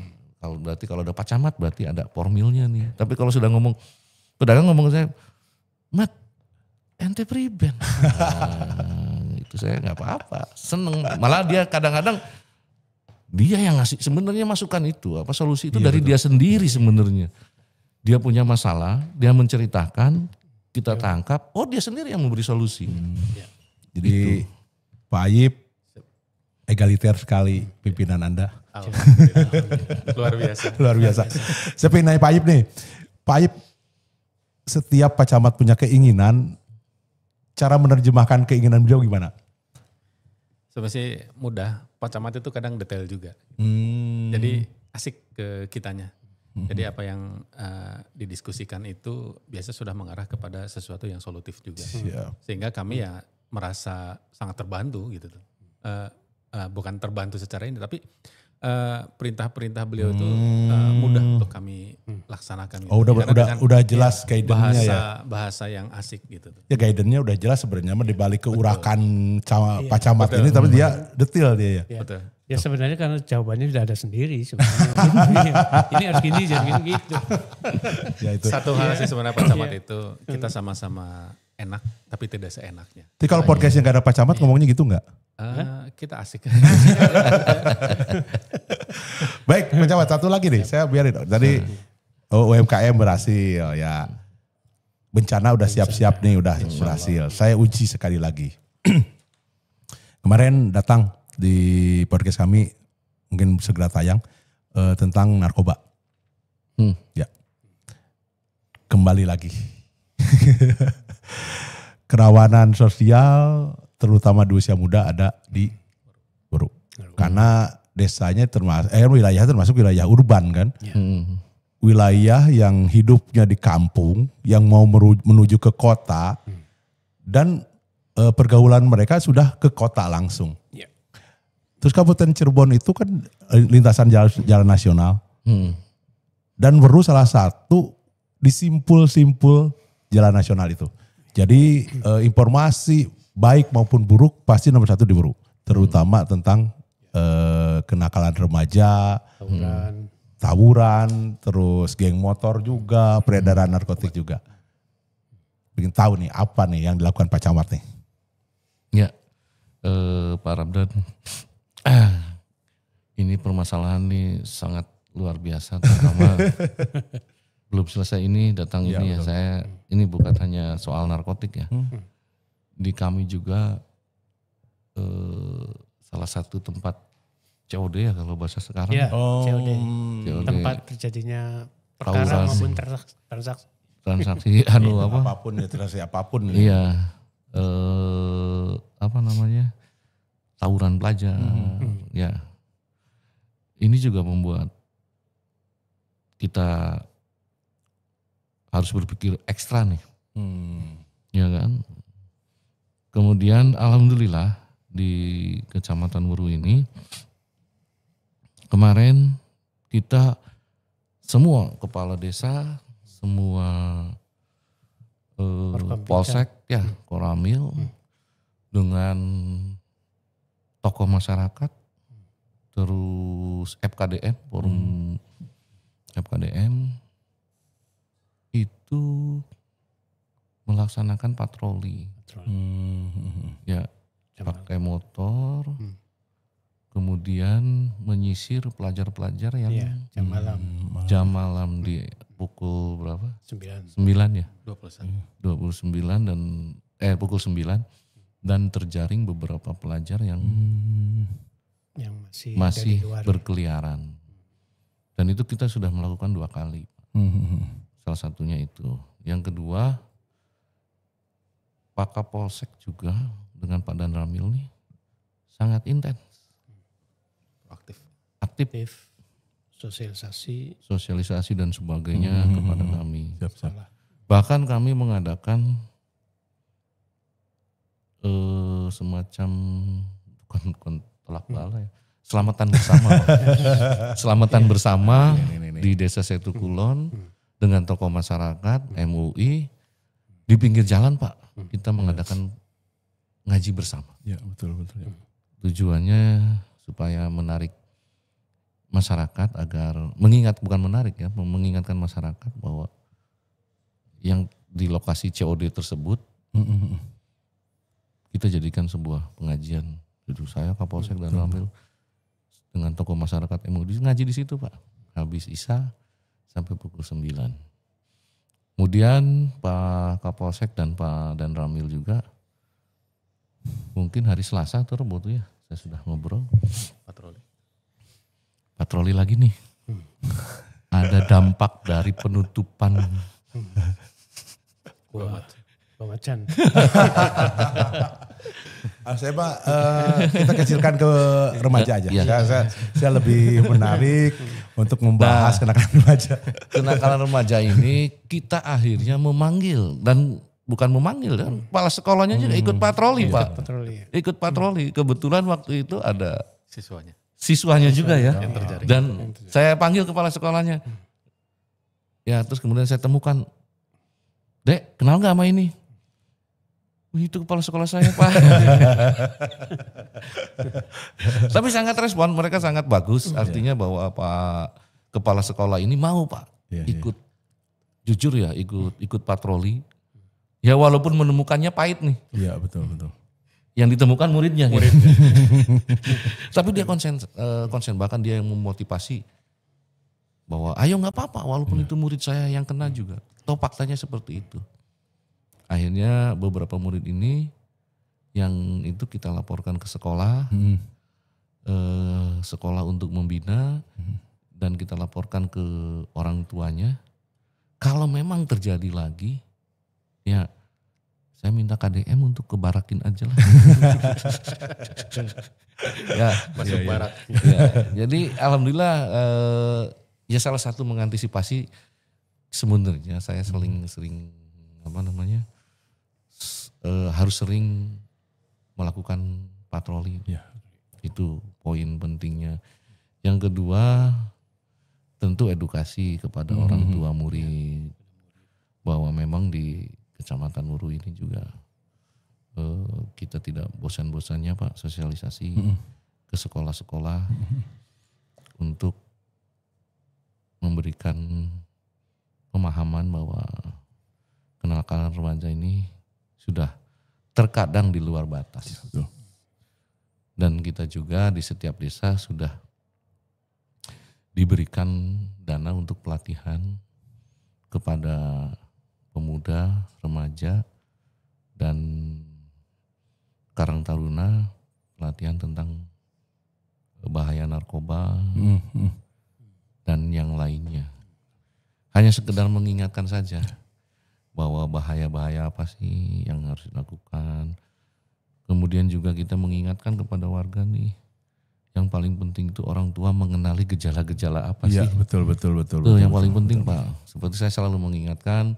kalau ada Pak Camat berarti ada formilnya nih. Tapi kalau sudah ngomong, pedagang ngomong ke saya, Mat ente priben. Itu saya nggak apa-apa, seneng. Malah dia kadang-kadang dia yang ngasih sebenarnya masukan itu, solusi itu dari dia sendiri sebenarnya. Dia punya masalah, dia menceritakan, kita tangkap, dia sendiri yang memberi solusi. Jadi Pak Ayib egaliter sekali pimpinan Anda. Luar biasa. Luar biasa. Saya pengen nanya Pak Ayib nih. Pak Ayib, setiap Pak Camat punya keinginan, cara menerjemahkan keinginan beliau gimana? Sebenarnya mudah, Pak Camat itu kadang detail juga. Jadi asik ke kitanya. Jadi apa yang didiskusikan itu biasa sudah mengarah kepada sesuatu yang solutif juga. Sehingga kami ya merasa sangat terbantu gitu tuh. Bukan terbantu secara ini, tapi perintah-perintah beliau itu mudah untuk kami laksanakan. Gitu. Udah jelas guidance-nya ya. Bahasa yang asik gitu. Ya guidance-nya udah jelas sebenarnya, dibalik keurakan Pak Camat ini, tapi dia detail dia ya. Betul. Ya sebenarnya karena jawabannya sudah ada sendiri sebenarnya. Ini harus gini, jadi gini gitu. Ya, itu. Satu hal sih sebenarnya Pak Camat itu kita sama-sama enak, tapi tidak seenaknya. Tapi kalau podcast yang gak ada Pak Camat ngomongnya gitu nggak? Kita asik. Baik, Pak Camat, satu lagi nih, saya biarin. Tadi Oh, UMKM berhasil ya. Bencana udah siap-siap nih, udah berhasil. Saya uji sekali lagi. Kemarin datang di podcast kami, mungkin segera tayang, tentang narkoba. Ya. Kembali lagi. Kerawanan sosial, terutama di usia muda ada di Buru. Karena desanya wilayah termasuk wilayah urban kan. Wilayah yang hidupnya di kampung, yang mau menuju ke kota, dan pergaulan mereka sudah ke kota langsung. Ya. Terus Kabupaten Cirebon itu kan lintasan jalan nasional. Dan Weru salah satu di simpul-simpul jalan nasional itu. Jadi informasi baik maupun buruk pasti nomor 1 di Weru. Terutama tentang kenakalan remaja, tawuran, terus geng motor juga, peredaran narkotik juga. Bikin tahu nih apa nih yang dilakukan Pak Camat nih. Ya, Pak Ramdan, ini permasalahan nih sangat luar biasa, terutama belum selesai ini datang Ya, ini ya, saya ini bukan hanya soal narkotik ya. Di kami juga salah satu tempat COD ya kalau bahasa sekarang. Ya, COD. COD. Tempat terjadinya perkara Tawuran. maupun transaksi. Transaksi apa? Apapun ya, transaksi apapun. Iya, apa namanya, tawuran pelajar. Ya, ini juga membuat kita harus berpikir ekstra nih, ya kan. Kemudian alhamdulillah di Kecamatan Weru ini kemarin kita semua kepala desa, semua polsek ya, Koramil dengan tokoh masyarakat, terus FKDM, forum FKDM itu melaksanakan patroli. Ya, pakai motor, kemudian menyisir pelajar-pelajar yang jam malam di pukul berapa? 9 ya? 29 dan pukul 9 dan terjaring beberapa pelajar yang masih berkeliaran. Dan itu kita sudah melakukan 2 kali. Salah satunya itu. Yang kedua, Pak Kapolsek juga dengan Pak Dan Ramil nih sangat intens. Aktif. Sosialisasi dan sebagainya kepada kami. Bahkan kami mengadakan semacam bukan tolak bala ya, selamatan bersama. Selamatan bersama di Desa Setu Kulon dengan tokoh masyarakat, MUI, di pinggir jalan Pak. Kita mengadakan ngaji bersama. Ya, betul. Ya. Tujuannya supaya menarik masyarakat agar mengingatkan masyarakat bahwa yang di lokasi COD tersebut kita jadikan sebuah pengajian. Jadi saya Kapolsek dan Ramil dengan tokoh masyarakat MUI ngaji di situ Pak. Habis Isya sampai pukul 9. Kemudian Pak Kapolsek dan Pak Dan Ramil juga mungkin hari Selasa atau Rabu tuh ya, saya sudah ngobrol. Patroli lagi nih. Ada dampak dari penutupan. Macan. Saya Pak, kita kecilkan ke remaja aja. Ya. Saya lebih menarik untuk membahas kenakalan remaja. Kenakalan remaja ini kita akhirnya memanggil dan bukan memanggil kan, kepala sekolahnya juga ikut patroli Pak. Ikut patroli. Kebetulan waktu itu ada siswanya juga ya. Dan saya panggil kepala sekolahnya. Ya terus kemudian saya temukan, Dek kenal gak sama ini? Itu kepala sekolah saya Pak. Tapi sangat respon, mereka sangat bagus. Artinya bahwa Pak kepala sekolah ini mau Pak ikut, jujur ya ikut patroli. Ya walaupun menemukannya pahit nih. Iya betul. Yang ditemukan muridnya. Gitu. Tapi dia konsen bahkan dia yang memotivasi. bahwa ayo nggak apa-apa walaupun itu murid saya yang kena juga. Toh faktanya seperti itu. Akhirnya beberapa murid ini yang itu kita laporkan ke sekolah, sekolah untuk membina, dan kita laporkan ke orang tuanya. Kalau memang terjadi lagi, ya saya minta KDM untuk kebarakin aja lah. Ya, Masuk barak. ya, jadi alhamdulillah ya salah satu mengantisipasi sebenarnya saya sering harus sering melakukan patroli. Ya. Itu poin pentingnya. Yang kedua tentu edukasi kepada orang tua murid bahwa memang di Kecamatan Wuru ini juga kita tidak bosan-bosannya Pak sosialisasi ke sekolah-sekolah untuk memberikan pemahaman bahwa kenakalan remaja ini sudah terkadang di luar batas. Betul. Dan kita juga di setiap desa sudah diberikan dana untuk pelatihan kepada pemuda, remaja, dan Karang Taruna, pelatihan tentang bahaya narkoba dan yang lainnya. Hanya sekedar mengingatkan saja bahwa bahaya-bahaya apa sih yang harus dilakukan. Kemudian juga kita mengingatkan kepada warga nih, yang paling penting itu orang tua mengenali gejala-gejala apa sih. Iya, betul. Itu yang paling penting Pak. Seperti saya selalu mengingatkan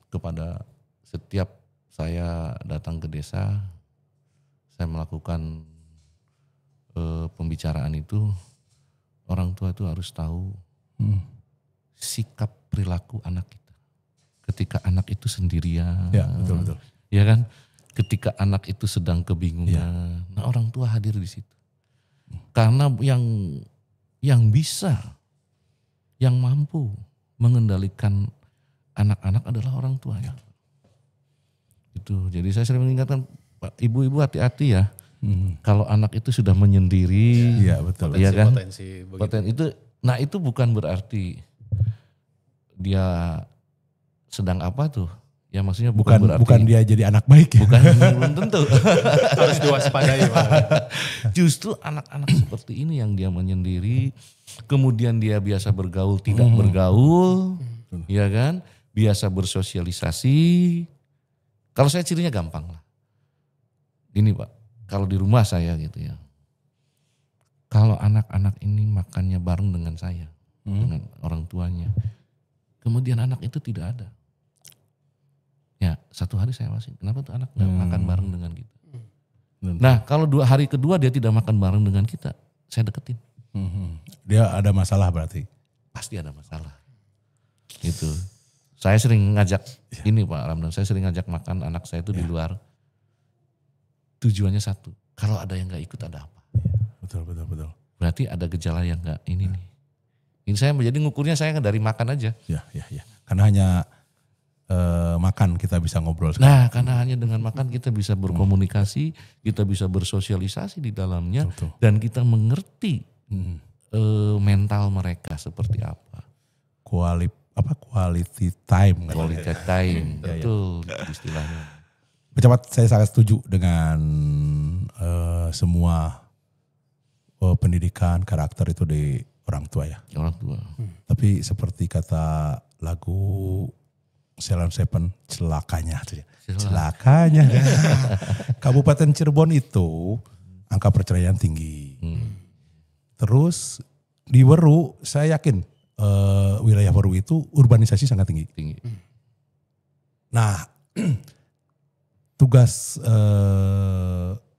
kepada setiap saya datang ke desa, saya melakukan pembicaraan itu, orang tua itu harus tahu sikap perilaku anak kita. Ketika anak itu sendirian, Ya, betul. ya kan? Ketika anak itu sedang kebingungan, nah orang tua hadir di situ. Karena yang bisa, yang mampu mengendalikan anak-anak adalah orang tuanya. Itu. Jadi saya sering mengingatkan Pak, ibu-ibu hati-hati ya. Kalau anak itu sudah menyendiri, Iya, betul. Iya kan? Potensi itu, nah itu bukan berarti dia sedang apa tuh? Ya maksudnya bukan dia jadi anak baik ya. bukan belum tentu. harus diwaspadai Pak. Justru anak-anak seperti ini yang dia menyendiri, kemudian dia biasa bergaul tidak bergaul, ya kan? Biasa bersosialisasi. Kalau saya cirinya gampang lah. Ini Pak, kalau di rumah saya gitu ya. Kalau anak-anak ini makannya bareng dengan saya, dengan orang tuanya. Kemudian anak itu tidak ada. Ya satu hari saya masih, kenapa tuh anak gak makan bareng dengan kita. Nah kalau 2 hari kedua dia tidak makan bareng dengan kita, saya deketin. Dia ada masalah berarti. Pasti ada masalah. Gitu. Saya sering ngajak, ini Pak Ramdan, saya sering ngajak makan anak saya itu di luar. Tujuannya satu, kalau ada yang gak ikut ada apa. Betul. Berarti ada gejala yang gak ini nih. Ini saya menjadi ngukurnya saya dari makan aja. Ya. Karena hanya makan kita bisa ngobrol sekarang. Nah karena hanya dengan makan kita bisa berkomunikasi, kita bisa bersosialisasi di dalamnya. Betul. Dan kita mengerti mental mereka seperti apa. Quality time. Quality time, betul istilahnya. Pejabat, saya sangat setuju dengan semua pendidikan karakter itu di orang tua ya. Orang tua. Tapi seperti kata lagu Ceylon Seven, celakanya. Kabupaten Cirebon itu angka perceraian tinggi. Terus di Weru saya yakin wilayah Weru itu urbanisasi sangat tinggi. Nah tugas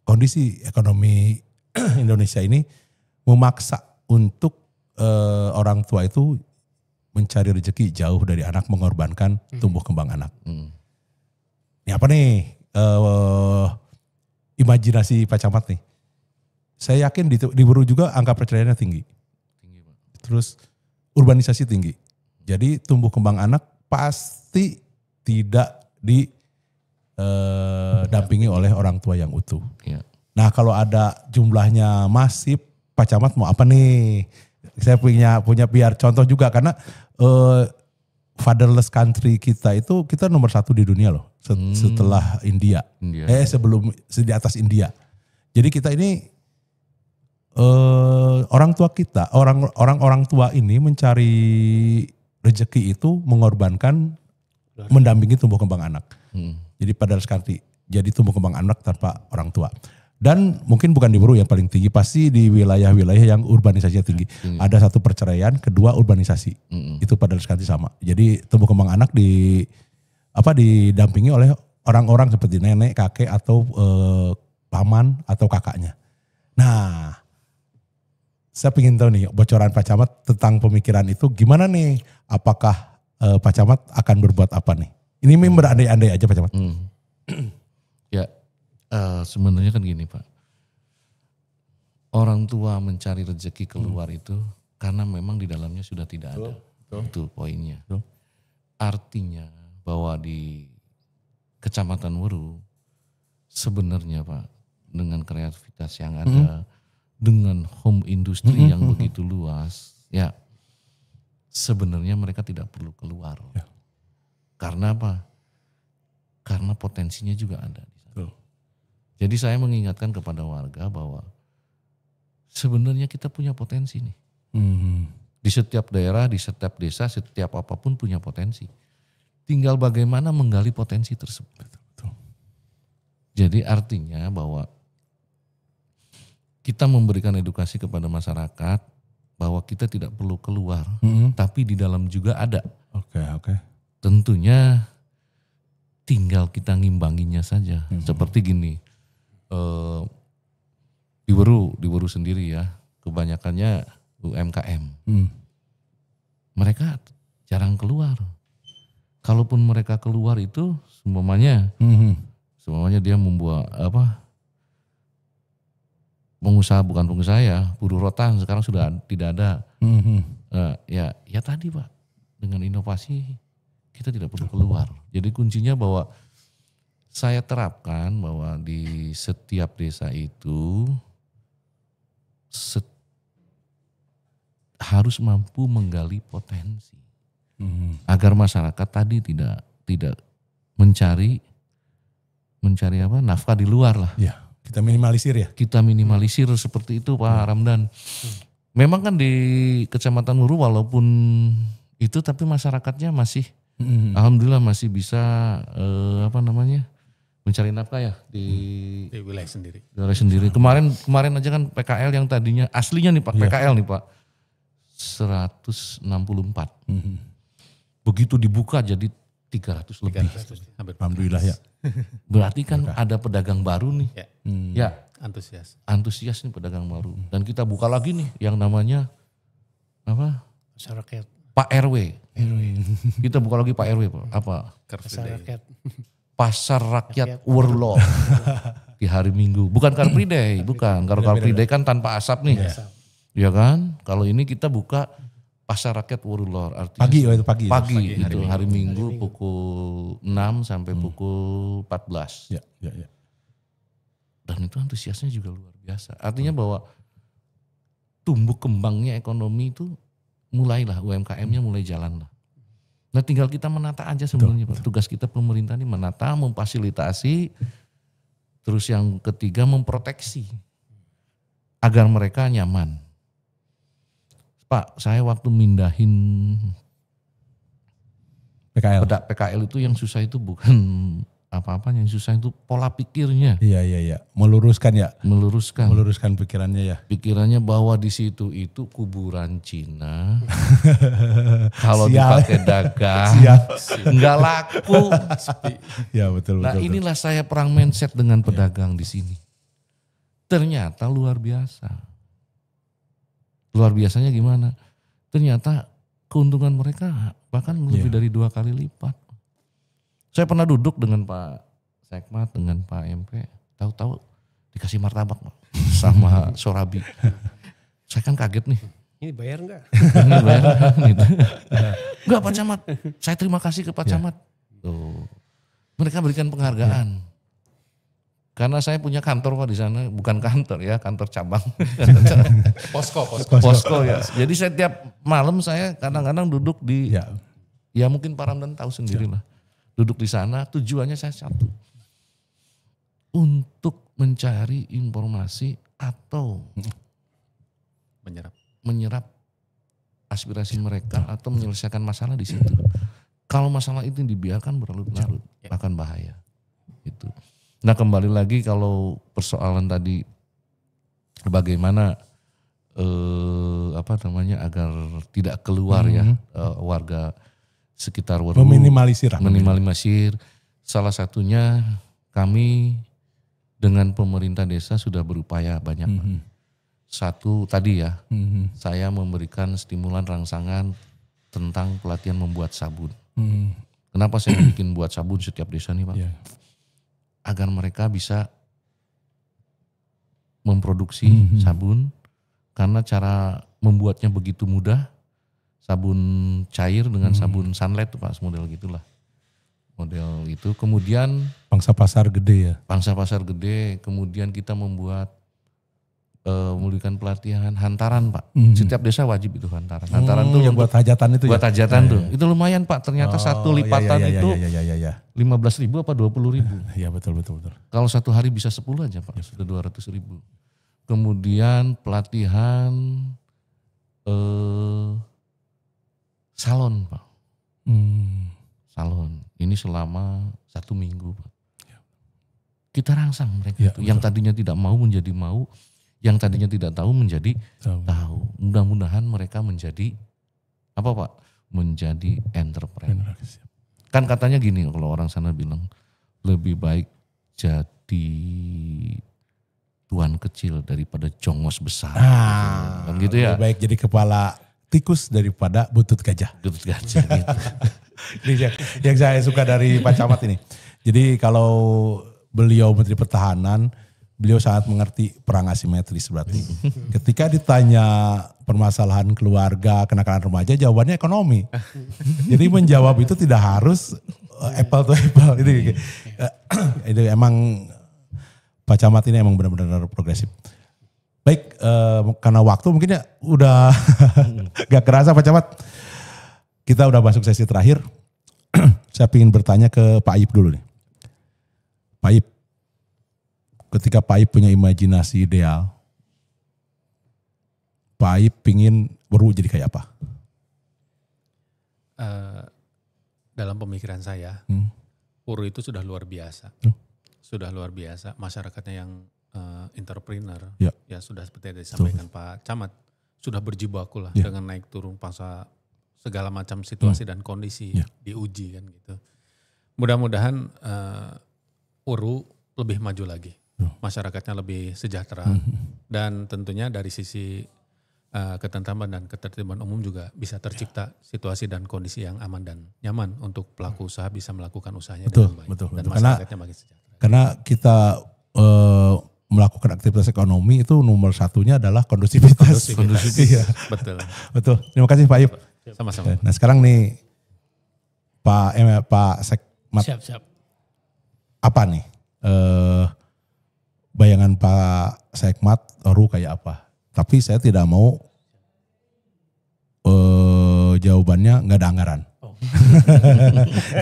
kondisi ekonomi Indonesia ini memaksa untuk orang tua itu mencari rezeki jauh dari anak, mengorbankan tumbuh kembang anak. Ini apa nih imajinasi Pak Camat nih? Saya yakin di Weru juga angka perceraiannya tinggi. Terus urbanisasi tinggi. Jadi tumbuh kembang anak pasti tidak didampingi oleh orang tua yang utuh. Ya. Nah kalau ada jumlahnya masif, Pak Camat mau apa nih? saya punya biar contoh juga karena fatherless country kita itu kita nomor 1 di dunia loh setelah India. Sebelum di atas India. Jadi kita ini orang tua ini mencari rezeki itu mengorbankan mendampingi tumbuh kembang anak. Jadi fatherless country. Jadi tumbuh kembang anak tanpa orang tua. Dan mungkin bukan di Peru yang paling tinggi, pasti di wilayah-wilayah yang urbanisasinya tinggi. Ada 1 perceraian, kedua urbanisasi. Itu pada sekali sama. Jadi tumbuh kembang anak didampingi oleh orang-orang seperti nenek, kakek atau paman atau kakaknya. Nah, saya ingin tahu nih bocoran Pak Camat tentang pemikiran itu gimana nih? Apakah Pak Camat akan berbuat apa nih? Ini memang berandai-andai aja Pak Camat. Ya. Sebenarnya kan gini Pak, orang tua mencari rezeki keluar itu karena memang di dalamnya sudah tidak ada. Itu poinnya. Artinya bahwa di Kecamatan Weru sebenarnya Pak dengan kreativitas yang ada, dengan home industri yang begitu luas, ya sebenarnya mereka tidak perlu keluar. Ya. Karena apa? Karena potensinya juga ada. Jadi saya mengingatkan kepada warga bahwa sebenarnya kita punya potensi nih. Di setiap daerah, di setiap desa, setiap apapun punya potensi. Tinggal bagaimana menggali potensi tersebut. Jadi artinya bahwa kita memberikan edukasi kepada masyarakat bahwa kita tidak perlu keluar, tapi di dalam juga ada. Oke. Tentunya tinggal kita ngimbanginya saja. Seperti gini. Di Weru sendiri ya, kebanyakannya UMKM. Mereka jarang keluar. Kalaupun mereka keluar itu semuanya dia membuat bukan pengusaha ya, buruh rotan sekarang sudah tidak ada. Ya tadi Pak, dengan inovasi kita tidak perlu keluar. Jadi kuncinya bahwa saya terapkan bahwa di setiap desa itu harus mampu menggali potensi agar masyarakat tadi tidak mencari nafkah di luar lah. Ya, kita minimalisir ya. Kita minimalisir seperti itu Pak Ramdan. Memang kan di Kecamatan Weru walaupun itu tapi masyarakatnya masih alhamdulillah masih bisa mencari nafkah ya di wilayah sendiri. Kemarin aja kan PKL yang tadinya aslinya nih Pak, PKL nih Pak 164. Begitu dibuka jadi 300 lebih. Alhamdulillah ya. Berarti kan ada pedagang baru nih. Ya. Antusias nih pedagang baru. Dan kita buka lagi nih yang namanya Masyarakat. Pak RW. Kita buka lagi Pak RW Pak. Pasar Rakyat Weru di hari Minggu. Bukan Car Free Day, bukan. Kalau Car Free Day kan tanpa asap nih. Ya kan? Kalau ini kita buka Pasar Rakyat Weru artinya pagi itu hari Minggu pukul 6 sampai pukul 14. Ya. Dan itu antusiasnya juga luar biasa. Artinya bahwa tumbuh kembangnya ekonomi itu mulailah, UMKM-nya mulai jalan lah. Nah tinggal kita menata aja sebenarnya Pak. Tugas kita pemerintah ini menata, memfasilitasi, terus yang ketiga memproteksi agar mereka nyaman. Pak, saya waktu mindahin PKL itu yang susah itu bukan apa-apanya, yang susah itu pola pikirnya. Iya. Meluruskan pikirannya ya. Pikirannya bahwa di situ itu kuburan Cina. Kalau dipakai dagang enggak laku. Ya betul. Nah inilah saya perang mindset dengan pedagang di sini. Ternyata luar biasa. Luar biasanya gimana? Ternyata keuntungan mereka bahkan lebih dari 2 kali lipat. Saya pernah duduk dengan Pak Sekmat, dengan Pak MP, tahu-tahu dikasih martabak sama Sorabi. Saya kan kaget nih. Ini bayar enggak? Gitu. Enggak Pak Camat, saya terima kasih ke Pak Camat. Tuh. Mereka berikan penghargaan. Karena saya punya kantor Pak di sana, bukan kantor ya, kantor cabang. Posko ya. Jadi setiap malam saya kadang-kadang duduk di, ya mungkin Pak Ramdan tahu sendiri lah. Duduk di sana tujuannya saya satu. Untuk mencari informasi atau menyerap aspirasi mereka atau menyelesaikan masalah di situ. Kalau masalah itu dibiarkan berlarut-larut akan bahaya. Itu. Nah kembali lagi kalau persoalan tadi bagaimana agar tidak keluar warga sekitar Weru meminimalisir. Salah satunya kami dengan pemerintah desa sudah berupaya banyak. Satu tadi ya, saya memberikan stimulan rangsangan tentang pelatihan membuat sabun. Kenapa saya bikin buat sabun setiap desa nih Pak? Agar mereka bisa memproduksi sabun, karena cara membuatnya begitu mudah, sabun cair dengan sabun sunlight tuh Pak, model gitulah. Model itu, kemudian pangsa pasar gede ya? Pangsa pasar gede, kemudian kita membuat, memberikan pelatihan hantaran Pak. Setiap desa wajib itu hantaran. Hantaran tuh yang buat hajatan itu buat hajatan tuh. Itu lumayan Pak, ternyata satu lipatan itu 15.000 apa 20.000. Iya betul. Kalau satu hari bisa 10 aja Pak, sudah 200.000. Kemudian pelatihan salon Pak. Salon, ini selama 1 minggu Pak. Kita rangsang mereka itu. Yang tadinya tidak mau menjadi mau, yang tadinya tidak tahu menjadi tahu. Mudah-mudahan mereka menjadi apa Pak? Menjadi entrepreneur. Kan katanya gini, kalau orang sana bilang lebih baik jadi tuan kecil daripada jongos besar. Gitu ya. Lebih baik jadi kepala tikus daripada butut gajah. Butut gajah gitu. Ini yang saya suka dari Pak Camat ini. Jadi kalau beliau Menteri Pertahanan, beliau sangat mengerti perang asimetris berarti. Ketika ditanya permasalahan keluarga, kenakalan remaja, jawabannya ekonomi. Jadi menjawab itu tidak harus apple to apple. Itu emang Pak Camat ini emang benar-benar progresif. Baik, karena waktu mungkin ya udah gak kerasa Pak Camat. Kita udah masuk sesi terakhir. Saya ingin bertanya ke Pak Aib dulu nih. Pak Aib, ketika Pak Aib punya imajinasi ideal, Pak Aib pingin Weru jadi kayak apa? Dalam pemikiran saya, Weru itu sudah luar biasa. Sudah luar biasa. Masyarakatnya yang entrepreneur, ya sudah seperti yang disampaikan Pak Camat, sudah berjibaku lah dengan naik turun pangsa segala macam situasi dan kondisi diuji kan gitu. Mudah-mudahan Weru lebih maju lagi, masyarakatnya lebih sejahtera, dan tentunya dari sisi ketentraman dan ketertiban umum juga bisa tercipta situasi dan kondisi yang aman dan nyaman untuk pelaku usaha bisa melakukan usahanya dengan baik dan masyarakatnya makin sejahtera. Karena kita melakukan aktivitas ekonomi itu nomor satunya adalah kondusivitas. Iya. Betul. Terima kasih Pak Aib. Sama-sama. Nah sekarang nih Pak Sekmat. Siap. Apa nih bayangan Pak Sekmat Weru kayak apa? Tapi saya tidak mau jawabannya nggak ada anggaran.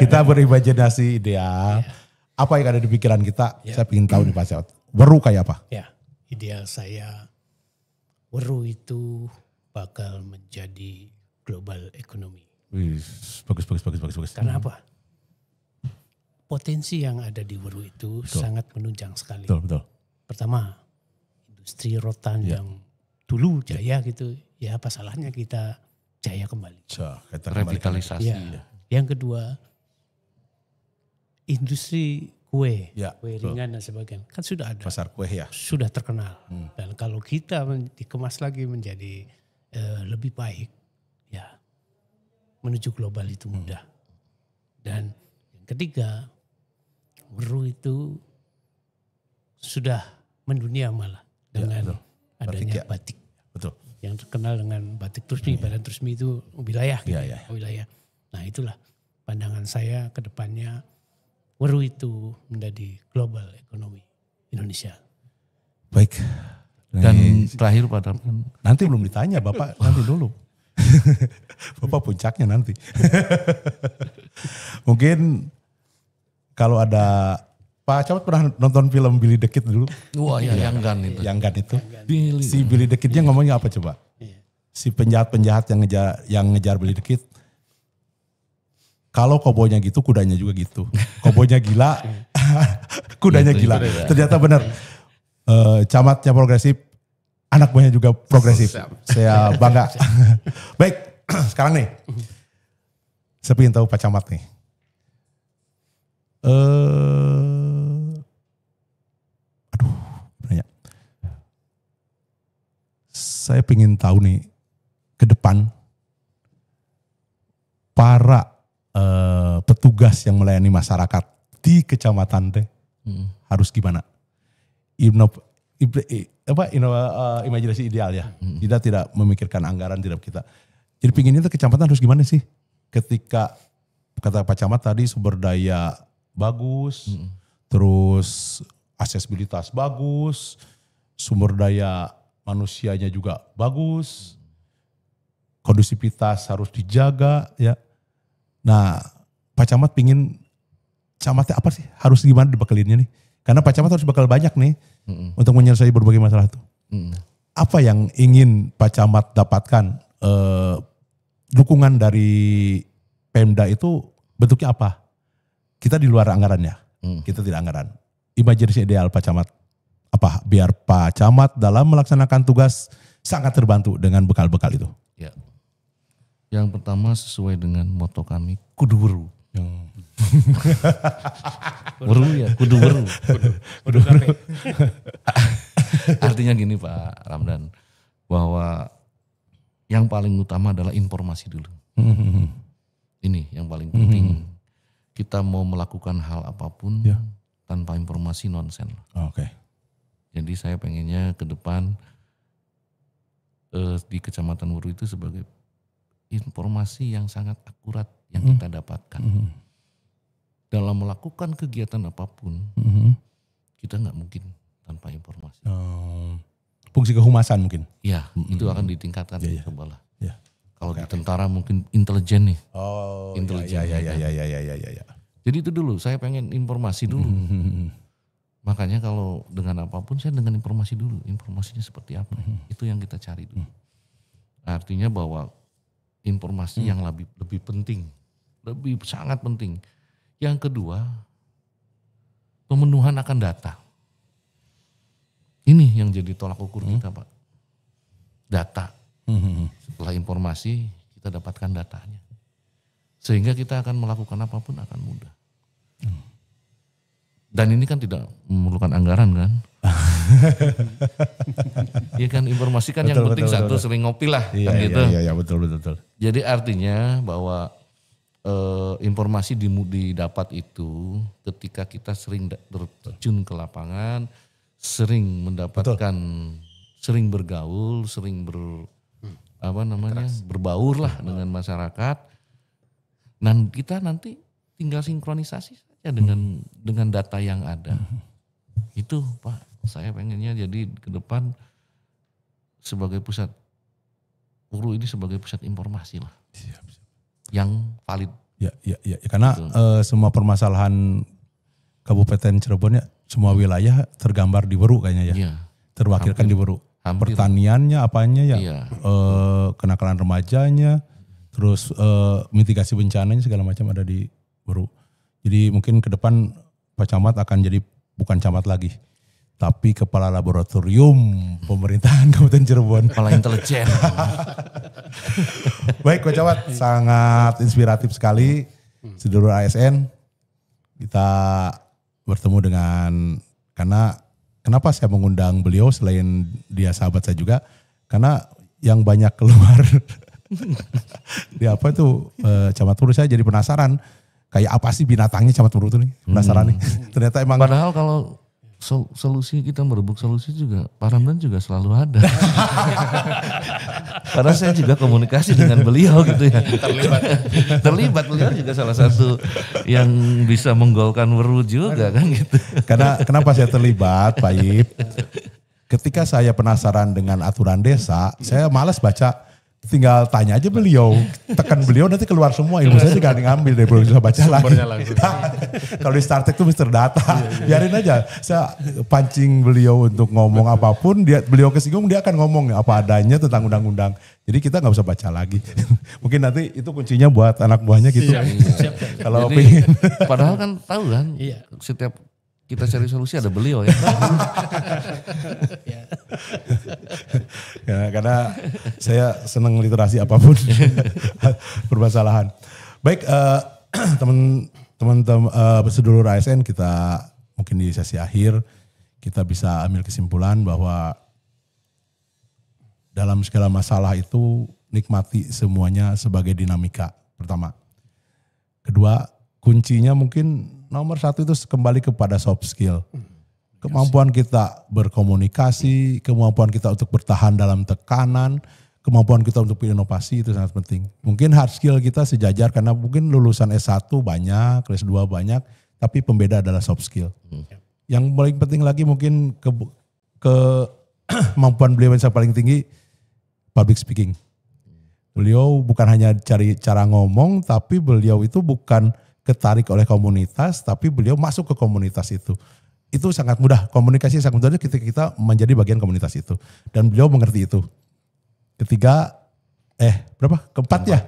Kita berimajinasi ideal. Apa yang ada di pikiran kita? Saya ingin tahu nih Pak Sekmat. Weru kayak apa? Ya, ideal saya Weru itu bakal menjadi global ekonomi. Bagus. Karena apa? Potensi yang ada di Weru itu sangat menunjang sekali. Betul. Pertama, industri rotan yang dulu jaya gitu, ya apa salahnya kita jaya kembali. Revitalisasi. Ya. Yang kedua, industri kue ringan dan sebagainya kan sudah ada. Pasar kue ya. Sudah terkenal. Dan kalau kita dikemas lagi menjadi lebih baik, ya menuju global itu mudah. Dan yang ketiga, Weru itu sudah mendunia malah dengan adanya batik. Betul. Yang terkenal dengan batik Trusmi, Badan Trusmi itu wilayah. Wilayah. Nah itulah pandangan saya ke depannya. Weru itu menjadi global ekonomi. Indonesia. Baik. Dan terakhir Pak Ramdan. Nanti belum ditanya Bapak, nanti dulu. Bapak puncaknya nanti. Mungkin kalau ada, Pak Camat pernah nonton film Billy the Kid dulu? Wah ya, yang Gun itu. Yang Gun itu. Billy. Si Billy the Kid-nya ngomongnya apa coba? Si penjahat-penjahat yang ngejar Billy the Kid. Kalau koboynya gitu, kudanya juga gitu. Koboynya gila, kudanya gila. Ternyata benar. Camatnya progresif, anak buahnya juga progresif. Saya bangga. Baik, sekarang nih. Saya ingin tahu Pak Camat nih. Nanya. Saya ingin tahu nih, ke depan para petugas yang melayani masyarakat di kecamatan teh harus gimana? Imajinasi ideal ya. Kita tidak memikirkan anggaran, tidak kita. Jadi pinginnya tuh kecamatan harus gimana sih? Ketika kata Pak Camat tadi sumber daya bagus, terus aksesibilitas bagus, sumber daya manusianya juga bagus, kondusivitas harus dijaga ya. Nah, Pak Camat pingin camatnya apa sih? Harus gimana dibekalinnya nih? Karena Pak Camat harus bekal banyak nih untuk menyelesaikan berbagai masalah itu. Apa yang ingin Pak Camat dapatkan? Dukungan dari Pemda itu bentuknya apa? Kita di luar anggarannya, kita tidak anggaran. Imajinasi ideal Pak Camat apa? Biar Pak Camat dalam melaksanakan tugas sangat terbantu dengan bekal-bekal itu. Ya. Yang pertama sesuai dengan moto kami, kudu weru. Weru ya, kudu weru. Kudu kape. Artinya gini Pak Ramdan, bahwa yang paling utama adalah informasi dulu. Ini yang paling penting. Kita mau melakukan hal apapun tanpa informasi nonsen. Oke. Jadi saya pengennya ke depan di Kecamatan Weru itu sebagai informasi yang sangat akurat yang kita dapatkan. Dalam melakukan kegiatan apapun, kita nggak mungkin tanpa informasi. Fungsi kehumasan mungkin? Ya, itu akan ditingkatkan. Cobalah. Ya. Kalau di tentara mungkin intelijen nih. Oh, intelijen. Ya. Jadi itu dulu, saya pengen informasi dulu. Makanya kalau dengan apapun saya dengan informasi dulu. Informasinya seperti apa, itu yang kita cari dulu. Artinya bahwa informasi yang lebih penting, lebih sangat penting. Yang kedua, pemenuhan akan data. Ini yang jadi tolak ukur kita Pak. Data. Setelah informasi kita dapatkan datanya. Sehingga kita akan melakukan apapun akan mudah. Dan ini kan tidak memerlukan anggaran kan. Iya kan, informasi kan yang penting betul. Sering ngopi lah. Iya, kan gitu. Iya betul. Jadi artinya bahwa informasi didapat itu ketika kita sering terjun ke lapangan, sering mendapatkan, sering bergaul, sering berbaur lah dengan masyarakat. Dan kita nanti tinggal sinkronisasi saja dengan data yang ada. Itu Pak, saya pengennya jadi ke depan sebagai pusat Weru ini sebagai pusat informasi lah. Yang valid. Ya. Karena semua permasalahan Kabupaten Cirebon ya, semua wilayah tergambar di Weru kayaknya ya. Terwakilkan di Weru. Pertaniannya, apanya ya, kenakalan remajanya, terus mitigasi bencananya segala macam ada di Weru. Jadi mungkin ke depan Pak Camat akan jadi bukan camat lagi, tapi kepala laboratorium pemerintahan Kabupaten Cirebon. Kepala intelijen. Baik Pak Camat, sangat inspiratif sekali. Sedulur ASN, kita bertemu dengan, karena kenapa saya mengundang beliau selain dia sahabat saya juga, karena yang banyak keluar di apa itu Camat Weru, saya jadi penasaran. Kayak apa sih binatangnya Camat Weru itu nih? Penasaran nih. Ternyata emang. Padahal kalau solusi kita merebut solusi juga Pak Ramdan juga selalu ada. Karena saya juga komunikasi dengan beliau gitu ya. Terlibat beliau juga salah satu yang bisa menggolkan Weru juga kan gitu. Karena kenapa saya terlibat Pak Ip? Ketika saya penasaran dengan aturan desa, saya malas baca. Tinggal tanya aja beliau, tekan beliau nanti keluar semua, ilmu saya juga ngambil deh, belum bisa baca lagi. Kalau di Startek itu Mr. Data, biarin aja. Saya pancing beliau untuk ngomong apapun, beliau kesinggung dia akan ngomong apa adanya tentang undang-undang. Jadi kita nggak usah baca lagi. Mungkin nanti itu kuncinya buat anak buahnya gitu. Kalau pengen. Padahal kan tahu kan, setiap kita cari solusi ada beliau ya. Ya, karena saya senang literasi apapun permasalahan. Baik teman-teman sedulur ASN, kita mungkin di sesi akhir kita bisa ambil kesimpulan bahwa dalam segala masalah itu nikmati semuanya sebagai dinamika pertama. Kedua, kuncinya mungkin nomor satu itu kembali kepada soft skill. Kemampuan kita berkomunikasi, kemampuan kita untuk bertahan dalam tekanan, kemampuan kita untuk berinovasi itu sangat penting. Mungkin hard skill kita sejajar karena mungkin lulusan S1 banyak, S2 banyak, tapi pembeda adalah soft skill. Yang paling penting lagi mungkin kemampuan beliau yang paling tinggi, public speaking. Beliau bukan hanya cari cara ngomong, tapi beliau itu bukan ketarik oleh komunitas, tapi beliau masuk ke komunitas itu. Itu sangat mudah, komunikasi sangat mudah ketika kita menjadi bagian komunitas itu. Dan beliau mengerti itu. Keempat ya?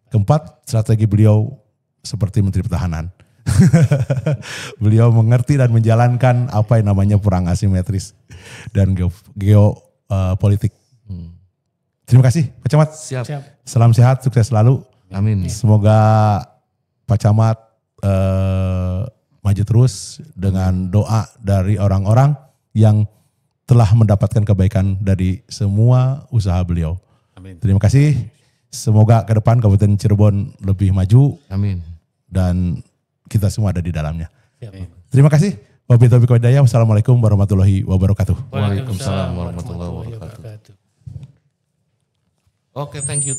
Keempat, strategi beliau seperti Menteri Pertahanan. Beliau mengerti dan menjalankan apa yang namanya perang asimetris dan geopolitik. Terima kasih Pak Camat. Siap. Salam sehat, sukses selalu. Amin. Semoga Pak Camat maju terus dengan doa dari orang-orang yang telah mendapatkan kebaikan dari semua usaha beliau. Amin. Terima kasih. Semoga ke depan Kabupaten Cirebon lebih maju. Amin. Dan kita semua ada di dalamnya. Amin. Terima kasih. Wabillahi taufiq wal hidayah. Wassalamualaikum warahmatullahi wabarakatuh. Waalaikumsalam warahmatullahi wabarakatuh. Oke, thank you.